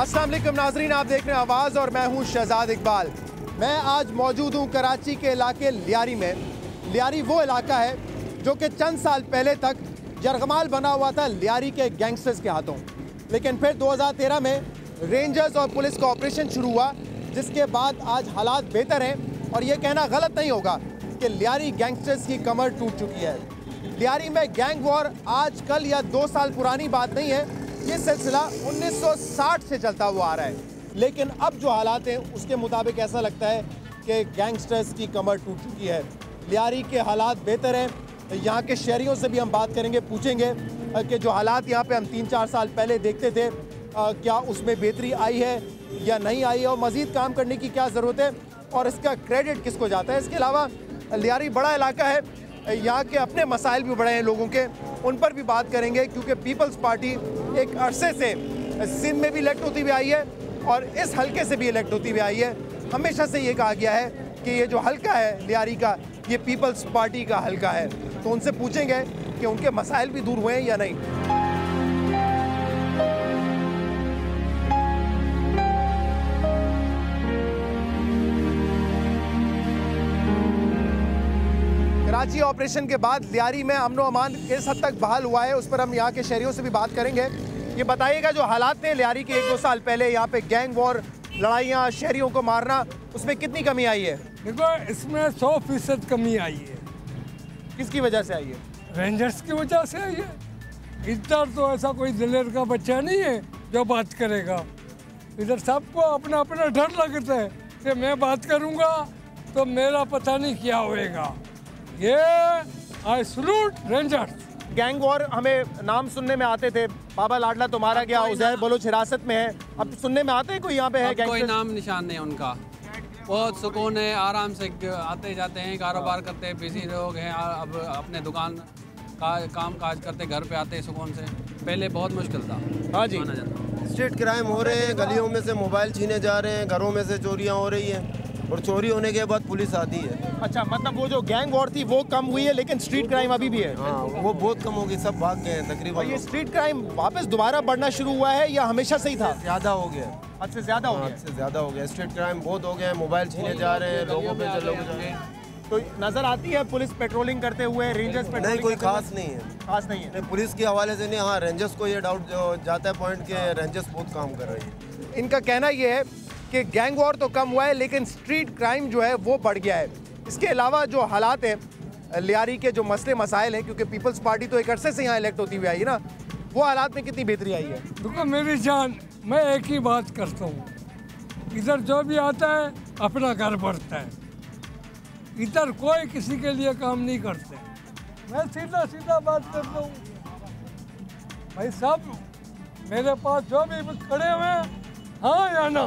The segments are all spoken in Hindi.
अस्सलाम वालेकुम नाजरीन, आप देख रहे हैं आवाज़ और मैं हूं शहजाद इकबाल। मैं आज मौजूद हूं कराची के इलाके लियारी में। लियारी वो इलाका है जो कि चंद साल पहले तक यरगमाल बना हुआ था लियारी के गैंगस्टर्स के हाथों, लेकिन फिर 2013 में रेंजर्स और पुलिस का ऑपरेशन शुरू हुआ, जिसके बाद आज हालात बेहतर हैं और ये कहना गलत नहीं होगा कि लियारी गैंगस्टर्स की कमर टूट चुकी है। लियारी में गैंग वॉर आज कल या 2 साल पुरानी बात नहीं है, ये सिलसिला 1960 से चलता हुआ आ रहा है। लेकिन अब जो हालात हैं उसके मुताबिक ऐसा लगता है कि गैंगस्टर्स की कमर टूट चुकी है। लियारी के हालात बेहतर हैं। यहाँ के शहरियों से भी हम बात करेंगे, पूछेंगे कि जो हालात यहाँ पे हम 3-4 साल पहले देखते थे क्या उसमें बेहतरी आई है या नहीं आई है और मज़ीद काम करने की क्या ज़रूरत है और इसका क्रेडिट किसको जाता है। इसके अलावा लियारी बड़ा इलाका है, यहाँ के अपने मसाइल भी बड़े हैं लोगों के, उन पर भी बात करेंगे क्योंकि पीपल्स पार्टी एक अरसे से सिंध में भी इलेक्ट होती हुई आई है और इस हलके से भी इलेक्ट होती हुई आई है। हमेशा से ये कहा गया है कि ये जो हलका है लियारी का, ये पीपल्स पार्टी का हलका है। तो उनसे पूछेंगे कि उनके मसाइल भी दूर हुए हैं या नहीं। कराची ऑपरेशन के बाद लियारी में अमन व अमान किस हद तक बहाल हुआ है, उस पर हम यहाँ के शहरियों से भी बात करेंगे। ये बताइएगा जो हालात थे लियारी के 1-2 साल पहले, यहाँ पे गैंग वॉर, लड़ाइयाँ, शहरियों को मारना, उसमें कितनी कमी आई है? देखो, इसमें 100% कमी आई है। किसकी वजह से आई है? रेंजर्स की वजह से आई है। इधर तो ऐसा कोई दिलेर का बच्चा नहीं है जो बात करेगा। इधर सबको अपना अपना डर लगता है कि मैं बात करूँगा तो मेरा पता नहीं क्या होएगा। ये आई सलूट रेंजर्स। गैंग वॉर हमें नाम सुनने में आते थे, बाबा लाडला तो मारा गया, उजैर बलोच हिरासत में है, अब सुनने में आते हैं कोई यहाँ पे है? कोई नाम निशान नहीं उनका, बहुत सुकून है, आराम से आते जाते हैं, कारोबार करते हैं, बिजी लोग हैं, अब अपने दुकान का काम काज करते घर पे आते हैं सुकून से। पहले बहुत मुश्किल था। हाँ जी, स्ट्रीट क्राइम हो रहे हैं, गलियों में से मोबाइल छीने जा रहे हैं, घरों में से चोरियां हो रही हैं और चोरी होने के बाद पुलिस आती है। अच्छा, मतलब वो जो गैंग वॉर थी वो कम हुई है लेकिन स्ट्रीट क्राइम अभी भी है? हाँ, वो बहुत कम होगी, सब भाग गए हैं तकरीबन। ये स्ट्रीट क्राइम वापस दोबारा बढ़ना शुरू हुआ है या हमेशा से ही था? ज़्यादा हो गया, हद से ज़्यादा हो गया। हद से ज़्यादा हो गया, स्ट्रीट क्राइम बहुत हो गया है, मोबाइल छीने जा रहे हैं लोगों पे जो लोग। तो नजर आती है पुलिस पेट्रोलिंग करते हुए, रेंजर्स पेट्रोलिंग? नहीं, कोई खास नहीं है, खास नहीं है पुलिस के हवाले से नहीं। हाँ, रेंजर्स को ये डाउट जो जाता है पॉइंट के रेंजर्स बहुत काम कर रही है। इनका कहना ये है कि गैंग वॉर तो कम हुआ है लेकिन स्ट्रीट क्राइम जो है वो बढ़ गया है। इसके अलावा जो हालात हैं लियारी के, जो मसले मसाइल हैं, क्योंकि पीपल्स पार्टी तो एक अरसे से यहाँ इलेक्ट होती हुई आई है ना, वो हालात में कितनी बेहतरी आई है? देखो मेरी जान, मैं एक ही बात करता हूँ, इधर जो भी आता है अपना घर बढ़ता है। इधर कोई किसी के लिए काम नहीं करते। मैं सीधा सीधा बात करता हूँ भाई साहब, मेरे पास जो भी खड़े हुए हैं, हाँ या ना?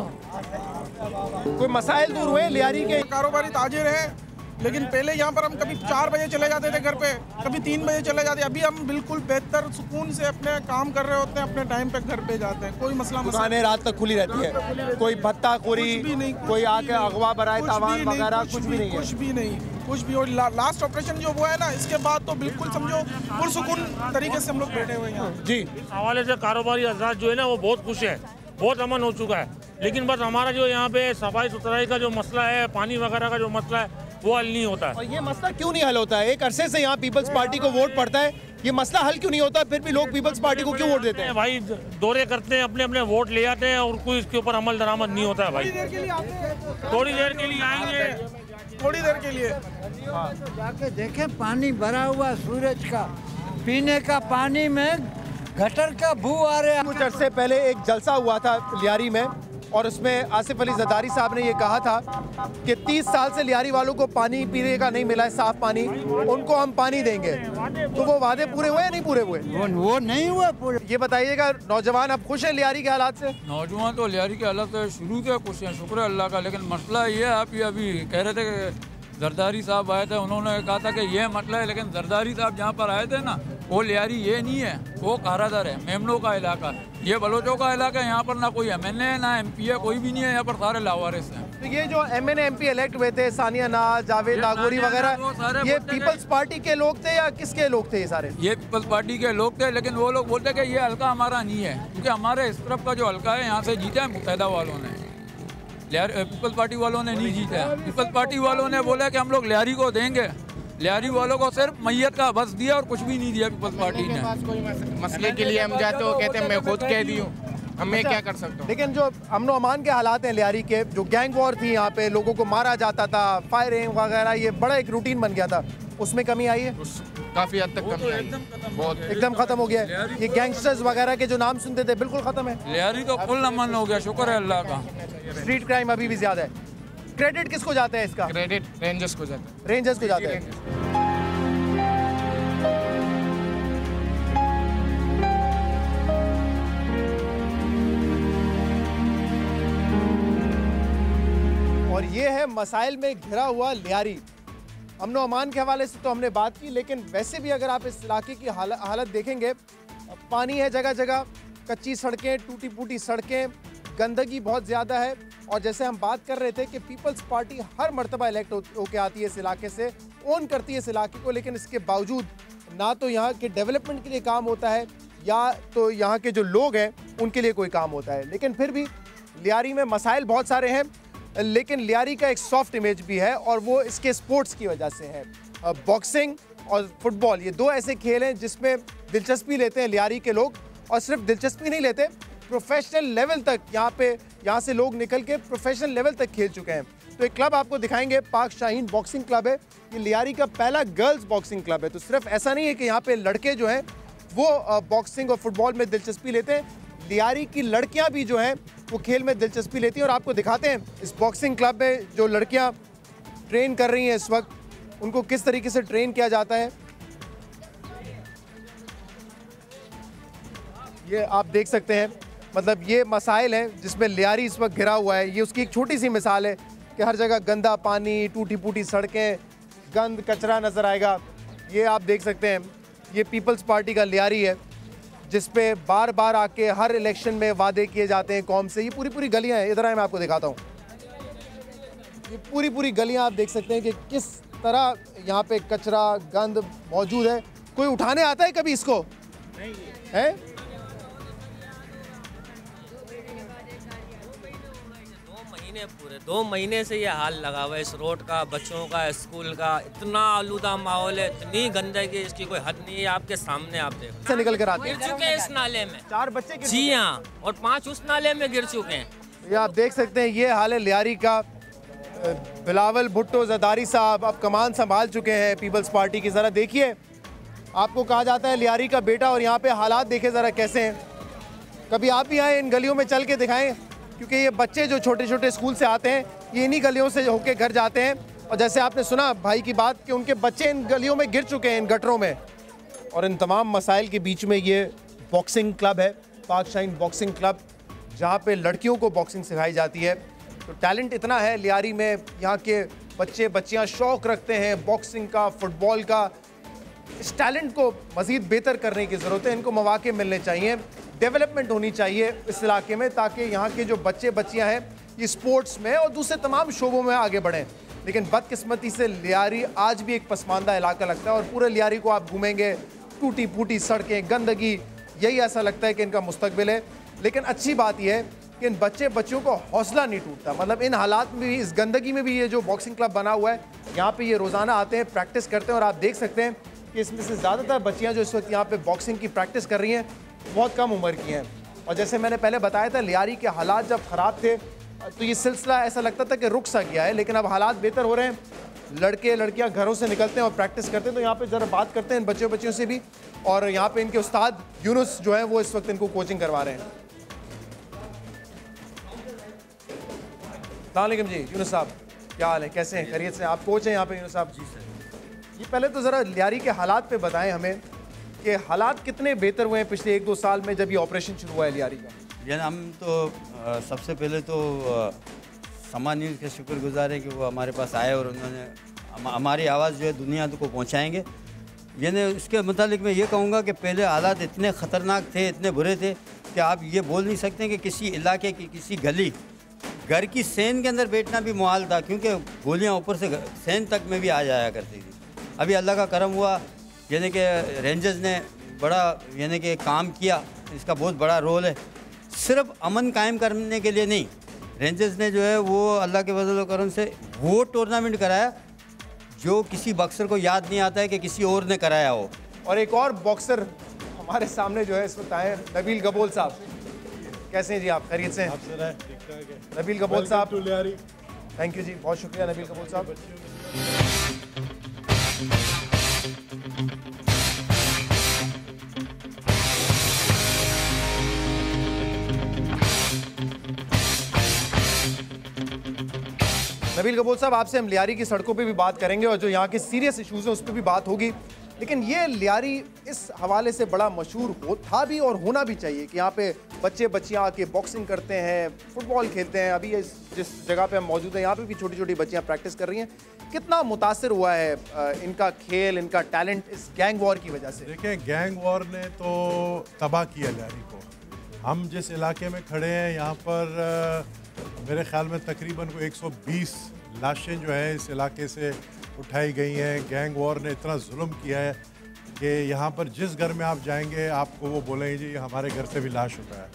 कोई मसाइल दूर हुए लियारी के? कारोबारी ताजिर है, लेकिन पहले यहाँ पर हम कभी 4 बजे चले जाते थे घर पे, कभी 3 बजे चले जाते। अभी हम बिल्कुल बेहतर सुकून से अपने काम कर रहे होते हैं, अपने टाइम पे घर पे जाते हैं, कोई मसला दुकानें रात तक खुली रहती है, कोई भत्ताखोरी, कोई आके अगवा बराए तावान वगैरह कुछ भी नहीं है? कुछ भी। और लास्ट ऑपरेशन जो हुआ है ना, इसके बाद तो बिल्कुल समझो पुरसुकून तरीके से हम लोग बैठे हुए हैं जी। हवाले से कारोबारी हजरात जो है ना वो बहुत खुश है, बहुत अमन हो चुका है। लेकिन बस हमारा जो यहाँ पे सफाई सुथराई का जो मसला है, पानी वगैरह का जो मसला है, वो हल नहीं होता है। और ये मसला क्यों नहीं हल होता है? एक अरसे से यहाँ पीपल्स पार्टी को वोट पड़ता है, ये मसला हल क्यों नहीं होता? फिर भी लोग पीपल्स पार्टी को क्यों वोट देते हैं? भाई दौरे करते हैं, अपने अपने वोट ले आते हैं और कोई इसके ऊपर अमल दरामद नहीं होता है। भाई थोड़ी देर के लिए आएंगे, थोड़ी देर के लिए जाके देखें, पानी भरा हुआ सूरज का, पीने का पानी में गटर का बू आ रहा है। कुछ अरसे पहले एक जलसा हुआ था लियारी में और उसमें आसिफ अली जरदारी साहब ने ये कहा था कि 30 साल से लियारी वालों को पानी पीने का नहीं मिला है, साफ पानी, उनको हम पानी देंगे। तो वो वादे पूरे हुए या नहीं पूरे हुए? वो नहीं हुआ पूरे। ये बताइएगा, नौजवान अब खुश है लियारी के हालात से? नौजवान तो लियारी के हालात से शुरू से खुश हैं, शुक्र है अल्लाह का। लेकिन मसला ये है, आप ये अभी कह रहे थे कि जरदारी साहब आए थे, उन्होंने कहा था कि ये मसला है, लेकिन जरदारी साहब जहाँ पर आए थे ना, वो लियारी ये नहीं है, वो कारादर है, मेमनों का इलाका है, ये बलोचों का इलाका है। यहाँ पर ना कोई MNA ना MP है, कोई भी नहीं है, यहाँ पर सारे लावारिस हैं। तो ये जो MNA MP इलेक्ट हुए थे, सानिया नाज, जावेद नागौरी वगैरह, ये पीपल्स पार्टी के लोग थे या किसके लोग थे ये सारे? ये पीपल्स पार्टी के लोग थे, लेकिन वो लोग बोलते कि ये हल्का हमारा नहीं है, क्योंकि हमारे इस तरफ का जो हल्का है यहाँ से जीता है मुतहदा वालों ने, पीपल्स पार्टी वालों ने नहीं जीता है। पीपल्स पार्टी वालों ने बोला कि हम लोग लियारी को देंगे, लियारी वालों को सिर्फ मैयत का बस दिया और कुछ भी नहीं दिया पीपल्स पार्टी ने। मसले के लिए हम जाते हो, कहते हैं मैं खुद कह दी हूँ, अब मैं क्या कर सकता हूँ। लेकिन जो अमन अमान के हालात हैं लियारी के, जो गैंग वॉर थी यहाँ पे, लोगों को मारा जाता था, फायरिंग वगैरह, ये बड़ा एक रूटीन बन गया था, उसमें कमी आई है? काफी हद तक कमी आई, बहुत एकदम खत्म हो गया है। ये गैंगस्टर्स वगैरह के जो नाम सुनते थे बिल्कुल खत्म है। लियारी तो फुल अमन हो गया, शुक्र है अल्लाह का। स्ट्रीट क्राइम अभी भी ज्यादा है। क्रेडिट किसको जाता है इसका? क्रेडिट रेंजर्स को जाता है। रेंजर्स को जाता है। और ये है मसाइल में घिरा हुआ लियारी। अमन अमान के हवाले से तो हमने बात की, लेकिन वैसे भी अगर आप इस इलाके की हालत देखेंगे, पानी है जगह जगह, कच्ची सड़कें, टूटी फूटी सड़कें, गंदगी बहुत ज़्यादा है। और जैसे हम बात कर रहे थे कि पीपल्स पार्टी हर मर्तबा इलेक्ट होके आती है इस इलाके से, ओन करती है इस इलाके को, लेकिन इसके बावजूद ना तो यहाँ के डेवलपमेंट के लिए काम होता है, या तो यहाँ के जो लोग हैं उनके लिए कोई काम होता है। लेकिन फिर भी लियारी में मसाइल बहुत सारे हैं, लेकिन लियारी का एक सॉफ्ट इमेज भी है, और वो इसके स्पोर्ट्स की वजह से है। बॉक्सिंग और फुटबॉल, ये दो ऐसे खेल हैं जिसमें दिलचस्पी लेते हैं लियारी के लोग, और सिर्फ दिलचस्पी नहीं लेते, प्रोफेशनल लेवल तक यहाँ से लोग निकल के प्रोफेशनल लेवल तक खेल चुके हैं। तो एक क्लब आपको दिखाएंगे, पाक शाहीन बॉक्सिंग क्लब है, ये लियारी का पहला गर्ल्स बॉक्सिंग क्लब है। तो सिर्फ ऐसा नहीं है कि यहाँ पे लड़के जो हैं वो बॉक्सिंग और फुटबॉल में दिलचस्पी लेते हैं, लियारी की लड़कियां भी जो हैं वो खेल में दिलचस्पी लेती हैं। और आपको दिखाते हैं इस बॉक्सिंग क्लब में जो लड़कियां ट्रेन कर रही हैं इस वक्त, उनको किस तरीके से ट्रेन किया जाता है। ये आप देख सकते हैं, मतलब ये मसाइल हैं जिसमें लियारी इस वक्त घिरा हुआ है। ये उसकी एक छोटी सी मिसाल है कि हर जगह गंदा पानी, टूटी फूटी सड़कें, गंद कचरा नज़र आएगा। ये आप देख सकते हैं, ये पीपल्स पार्टी का लियारी है जिस पे बार बार आके हर इलेक्शन में वादे किए जाते हैं कौम से। ये पूरी गलियां हैं, इधर आए मैं आपको दिखाता हूँ। ये पूरी गलियां आप देख सकते हैं कि किस तरह यहाँ पे कचरा गंद मौजूद है। कोई उठाने आता है कभी इसको? नहीं है। 2 महीने से ये हाल लगा हुआ है इस रोड का, बच्चों का, स्कूल का। इतना आलूदा माहौल है, इतनी गंदगी, इसकी कोई हद नहीं है। आपके सामने आप देखो, से निकल कर आते गिर चुके हैं इस नाले में 4 बच्चे। जी हाँ, और 5 उस नाले में गिर चुके हैं। ये आप देख सकते हैं, ये हाल है लियारी का। बिलावल भुट्टो जरदारी साहब अब कमान संभाल चुके हैं पीपल्स पार्टी की। ज़रा देखिए, आपको कहा जाता है लियारी का बेटा, और यहाँ पे हालात देखे ज़रा कैसे हैं। कभी आप भी आए, इन गलियों में चल के दिखाएं, क्योंकि ये बच्चे जो छोटे छोटे स्कूल से आते हैं, ये इन्हीं गलियों से होके घर जाते हैं। और जैसे आपने सुना भाई की बात कि उनके बच्चे इन गलियों में गिर चुके हैं, इन गटरों में। और इन तमाम मसाइल के बीच में ये बॉक्सिंग क्लब है, पाक शाहीन बॉक्सिंग क्लब, जहाँ पे लड़कियों को बॉक्सिंग सिखाई जाती है। तो टैलेंट इतना है लियारी में, यहाँ के बच्चे बच्चियाँ शौक़ रखते हैं बॉक्सिंग का, फुटबॉल का। इस टैलेंट को मज़ीद बेहतर करने की ज़रूरत है, इनको मौके मिलने चाहिए, डेवलपमेंट होनी चाहिए इस इलाके में, ताकि यहाँ के जो बच्चे बच्चियाँ हैं ये स्पोर्ट्स में और दूसरे तमाम शोबों में आगे बढ़ें। लेकिन बदकिस्मती से लियारी आज भी एक पसमानदा इलाका लगता है, और पूरे लियारी को आप घूमेंगे, टूटी फूटी सड़कें, गंदगी, यही ऐसा लगता है कि इनका मुस्तकबिल है। लेकिन अच्छी बात यह है कि इन बच्चों को हौसला नहीं टूटता। मतलब इन हालात में भी, इस गंदगी में भी, ये जो बॉक्सिंग क्लब बना हुआ है, यहाँ पे ये रोज़ाना आते हैं, प्रैक्टिस करते हैं। और आप देख सकते हैं कि इसमें से ज़्यादातर बच्चियाँ जो इस वक्त यहाँ पे बॉक्सिंग की प्रैक्टिस कर रही हैं, बहुत कम उम्र की हैं। और जैसे मैंने पहले बताया था, लियारी के हालात जब ख़राब थे तो ये सिलसिला ऐसा लगता था कि रुक सा गया है, लेकिन अब हालात बेहतर हो रहे हैं। लड़के लड़कियां घरों से निकलते हैं और प्रैक्टिस करते हैं। तो यहाँ पे ज़रा बात करते हैं इन बच्चियों से भी, और यहाँ पे इनके उस्ताद यूनुस जो हैं वो इस वक्त इनको कोचिंग करवा रहे हैं। अस्सलाम वालेकुम जी, यूनुस साहब क्या हाल है, कैसे हैं, खैरियत से? आप कोच हैं यहाँ पे यूनुस साहब? जी सर। ये पहले तो ज़रा लियारी के हालात पे बताएं हमें कि हालात कितने बेहतर हुए हैं पिछले 1-2 साल में जब ये ऑपरेशन शुरू हुआ है लियारी का? यानी हम तो सबसे पहले तो समा न्यूज़ के शुक्रगुजार हैं कि वो हमारे पास आए और उन्होंने हमारी आवाज़ जो है दुनिया को पहुंचाएंगे। यानी इसके मुतालिक मैं ये कहूँगा कि पहले हालात इतने ख़तरनाक थे, इतने बुरे थे कि आप ये बोल नहीं सकते कि किसी इलाके की किसी गली घर की सेन के अंदर बैठना भी मुहाल था, क्योंकि गोलियाँ ऊपर से सेन तक में भी आ जाया करती थी। अभी अल्लाह का करम हुआ, यानी कि रेंजर्स ने बड़ा यानी कि काम किया, इसका बहुत बड़ा रोल है। सिर्फ अमन कायम करने के लिए नहीं, रेंजर्स ने जो है वो अल्लाह के फजल व करम से वो टूर्नामेंट कराया जो किसी बॉक्सर को याद नहीं आता है कि किसी और ने कराया हो। और एक और बॉक्सर हमारे सामने जो है इस वक्त आए, नबील गबोल साहब। कैसे हैं जी आप? खैरियत से हैं? नबील गबोल साहब, थैंक यू जी, बहुत शुक्रिया नबील गबोल साहब। नबील गबोल साहब, आपसे हम लियारी की सड़कों पे भी बात करेंगे और जो यहाँ के सीरियस इश्यूज हैं उस पर भी बात होगी, लेकिन ये लियारी इस हवाले से बड़ा मशहूर था भी और होना भी चाहिए कि यहाँ पे बच्चे बच्चियाँ आके बॉक्सिंग करते हैं, फुटबॉल खेलते हैं। अभी जिस जगह पे हम मौजूद हैं यहाँ पे भी छोटी छोटी बच्चियाँ प्रैक्टिस कर रही हैं। कितना मुतासिर हुआ है इनका खेल, इनका टैलेंट इस गैंग वॉर की वजह से? देखिए, गैंग वॉर ने तो तबाह किया लियारी को। हम जिस इलाके में खड़े हैं यहाँ पर मेरे ख्याल में तकरीबन को 120 लाशें जो है इस इलाके से उठाई गई हैं। गैंग वॉर ने इतना जुल्म किया है कि यहाँ पर जिस घर में आप जाएंगे आपको वो बोलेंगे जी हमारे घर से भी लाश उठा है।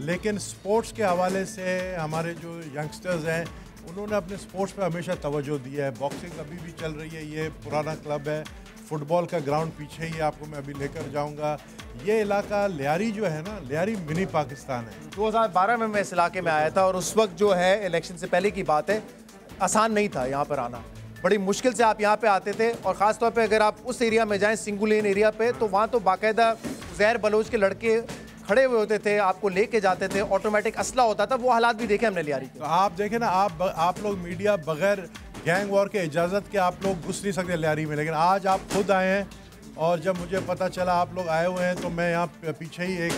लेकिन स्पोर्ट्स के हवाले से हमारे जो यंगस्टर्स हैं उन्होंने अपने स्पोर्ट्स पे हमेशा तवज्जो दिया है। बॉक्सिंग अभी भी चल रही है, ये पुराना क्लब है। फुटबॉल का ग्राउंड पीछे ही आपको मैं अभी लेकर जाऊंगा। ये इलाका लियारी जो है ना, लियारी मिनी पाकिस्तान है। 2012 में मैं इस इलाके में आया था और उस वक्त जो है इलेक्शन से पहले की बात है, आसान नहीं था यहाँ पर आना। बड़ी मुश्किल से आप यहाँ पे आते थे और ख़ास तौर पे अगर आप उस एरिया में जाएं, सिंगू लेन एरिया पे, तो वहाँ तो बाकायदा ज़ैर बलोच के लड़के खड़े हुए होते थे, आपको लेके जाते थे, ऑटोमेटिक असला होता था। वो हालात भी देखे हमने लियारी के। तो आप देखें ना, आप लोग मीडिया बगैर गैंग वॉर के इजाज़त के आप लोग घुस नहीं सकते लियारी में, लेकिन आज आप खुद आए हैं और जब मुझे पता चला आप लोग आए हुए हैं तो मैं यहाँ पीछे ही एक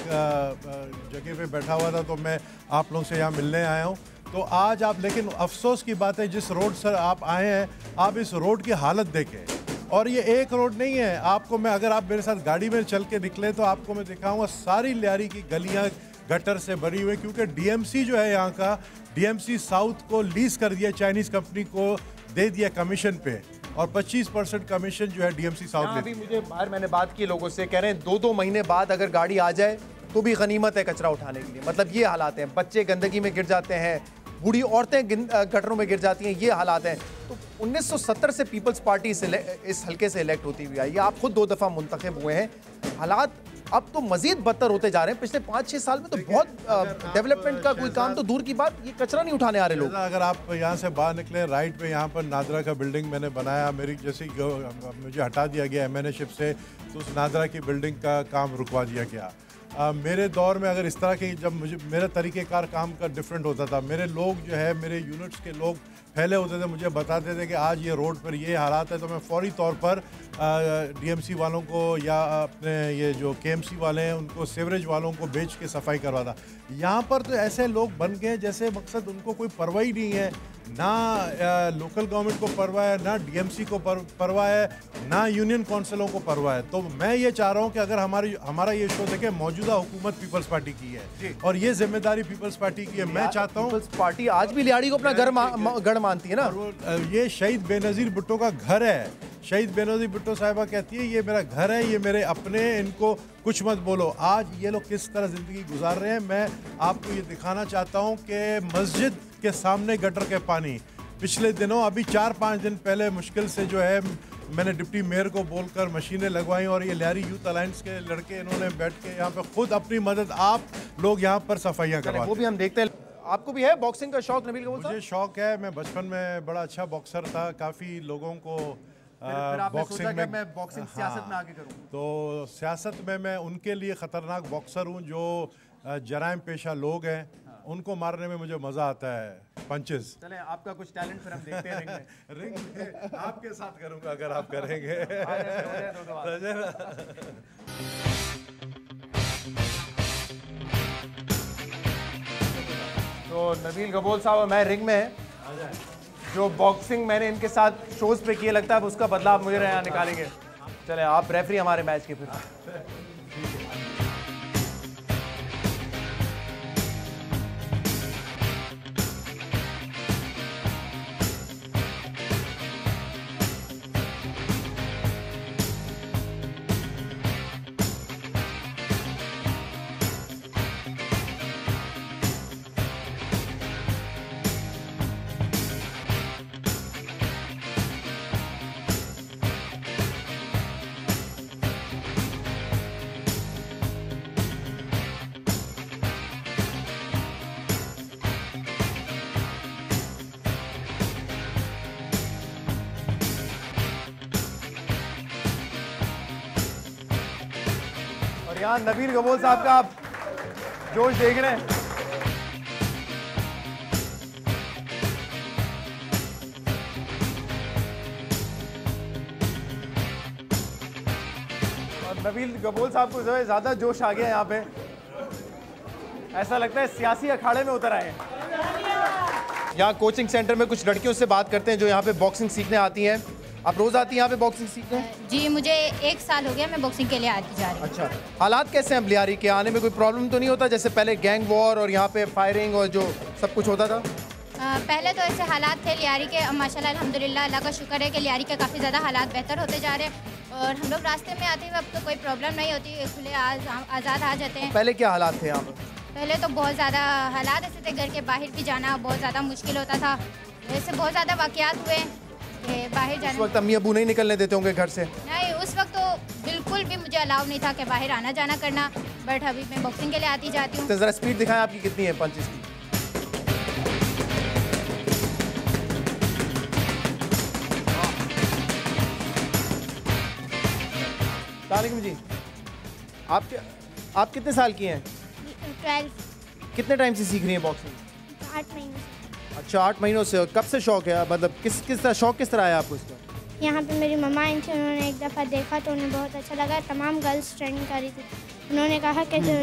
जगह पे बैठा हुआ था, तो मैं आप लोग से यहाँ मिलने आया हूँ। तो आज आप, लेकिन अफसोस की बात है जिस रोड से आप आए हैं, आप इस रोड की हालत देखें। और ये एक रोड नहीं है, आपको मैं, अगर आप मेरे साथ गाड़ी में चल के निकले तो आपको मैं दिखाऊंगा सारी लियारी की गलियाँ गटर से भरी हुई, क्योंकि डीएमसी जो है यहाँ का, डीएमसी साउथ को लीज कर दिया, चाइनीज़ कंपनी को दे दिया कमीशन पे, और 25% कमीशन जो है डीएमसी साउथ अभी मुझे बाहर मैंने बात की लोगों से, कह रहे हैं 2-2 महीने बाद अगर गाड़ी आ जाए तो भी गनीमत है कचरा उठाने के लिए। मतलब ये हालात हैं, बच्चे गंदगी में गिर जाते हैं, बूढ़ी औरतें गटरों में गिर जाती हैं, ये हालात हैं। तो 1970 से पीपल्स पार्टी इस हल्के से इलेक्ट होती हुई आई है। आप खुद 2 दफ़ा मुंतखब हुए हैं। हालात अब तो मजीद बदतर होते जा रहे हैं। पिछले 5-6 साल में तो बहुत डेवलपमेंट का कोई काम तो दूर की बात, ये कचरा नहीं उठाने आ रहे लोग। अगर आप यहाँ से बाहर निकले राइट पे, यहाँ पर नादरा का बिल्डिंग मैंने बनाया, मेरी जैसे मुझे हटा दिया गया एमएनए-शिप से, तो उस नादरा की बिल्डिंग का काम रुकवा दिया गया। मेरे दौर में अगर इस तरह के, जब मुझे मेरा तरीक़ेकार काम का डिफरेंट होता था, मेरे लोग जो है, मेरे यूनिट्स के लोग फैले होते थे, मुझे बताते थे कि आज ये रोड पर ये हालात है, तो मैं फौरी तौर पर डीएमसी वालों को या अपने ये जो केएमसी वाले हैं उनको, सीवरेज वालों को बेच के सफाई करवाता। यहाँ पर तो ऐसे लोग बन गए जैसे मकसद उनको कोई परवाह ही नहीं है, ना लोकल गवर्नमेंट को परवाह है, ना डीएमसी को परवाह है, ना यूनियन काउंसिलों को परवाह है। तो मैं ये चाह रहा हूँ कि अगर हमारा ये शो देखें, मौजूदा हुकूमत पीपल्स पार्टी की है और ये जिम्मेदारी पीपल्स पार्टी की है। मैं चाहता हूँ, पीपल्स पार्टी आज भी लियारी को अपना गढ़ मानती है ना। ये शहीद बेनज़ीर भुट्टो का घर है। शहीद बेनज़ीर भुट्टो साहिबा कहती है ये मेरा घर है, ये मेरे अपने, इनको कुछ मत बोलो। आज ये लोग किस तरह ज़िंदगी गुजार रहे हैं, मैं आपको ये दिखाना चाहता हूँ कि मस्जिद के सामने गटर के पानी, पिछले दिनों, अभी 4-5 दिन पहले मुश्किल से जो है, मैंने डिप्टी मेयर को बोलकर मशीनें लगवाई और ये लियारी यूथ अलायंस के लड़के, इन्होंने बैठ के यहाँ पे खुद अपनी मदद, आप लोग यहाँ पर सफाइयाँ करवाते हैं। वो भी हम देखते हैं। आपको भी है बॉक्सिंग का शौक नबील? मुझे शौक है, मैं बचपन में बड़ा अच्छा बॉक्सर था, काफ़ी लोगों को बॉक्सिंग में, मैं बॉक्सिंग सियासत में आगे करूं। तो सियासत में मैं उनके लिए ख़तरनाक बॉक्सर हूं जो जराइम पेशा लोग हैं, उनको मारने में मुझे मज़ा आता है, पंचेस। चलें, आपका कुछ टैलेंट फिर हम देखते हैं रिंग में आपके साथ करूंगा अगर आप करेंगे। तो नबील गबोल साहब मैं रिंग में है। जो बॉक्सिंग मैंने इनके साथ शोज पे किए, लगता है उसका बदला आप मुझे यहाँ निकालेंगे। चले आप रेफरी हमारे मैच के फिर। यहाँ नबील गबोल साहब का आप जोश देख रहे हैं। और नबील गबोल साहब को जो है ज़्यादा जोश आ गया यहाँ पे, ऐसा लगता है सियासी अखाड़े में उतर आए हैं। यहाँ कोचिंग सेंटर में कुछ लड़कियों से बात करते हैं जो यहाँ पे बॉक्सिंग सीखने आती हैं। आप रोज आती हैं यहाँ पे बॉक्सिंग सीखने? जी, मुझे 1 साल हो गया, मैं बॉक्सिंग के लिए आती जा रही हूँ। अच्छा, हालात कैसे हैं लियारी के? आने में कोई प्रॉब्लम तो नहीं होता जैसे पहले गैंग वॉर और यहाँ पे फायरिंग और जो सब कुछ होता था? पहले तो ऐसे हालात थे लियारी के, माशाल्लाह अल्हम्दुलिल्लाह, अल्लाह का शुक्र है कि लियारी के काफ़ी ज़्यादा हालात बेहतर होते जा रहे हैं और हम लोग रास्ते में आते हुए अब तो कोई प्रॉब्लम नहीं होती, खुले आज़ाद आ जाते हैं। पहले क्या हालात थे यहाँ पर? पहले तो बहुत ज़्यादा हालात ऐसे थे, घर के बाहर भी जाना बहुत ज़्यादा मुश्किल होता था। ऐसे बहुत ज़्यादा वाक़यात हुए बाहर जाने। उस वक्त अम्मी अबू नहीं निकलने देते होंगे घर से? नहीं, उस वक्त तो बिल्कुल भी मुझे अलाउ नहीं था कि बाहर आना जाना करना, बट अभी मैं बॉक्सिंग के लिए आती जाती हूँ। तो ज़रा स्पीड दिखाएं आपकी कितनी है पंचेस की? सलाम जी, आप कितने साल की हैं? 12। कितने टाइम से सीख रही हैं बॉक्सिंग? 8 महीनों से। अच्छा, 8 महीनों से। कब से शौक है, मतलब किस तरह शौक किस तरह आया आपको इसका? यहाँ पे मेरी मम्मा आई थी, उन्होंने एक दफ़ा देखा तो उन्हें बहुत अच्छा लगा। तमाम गर्ल्स ट्रेनिंग कर रही थी, उन्होंने कहा कि जो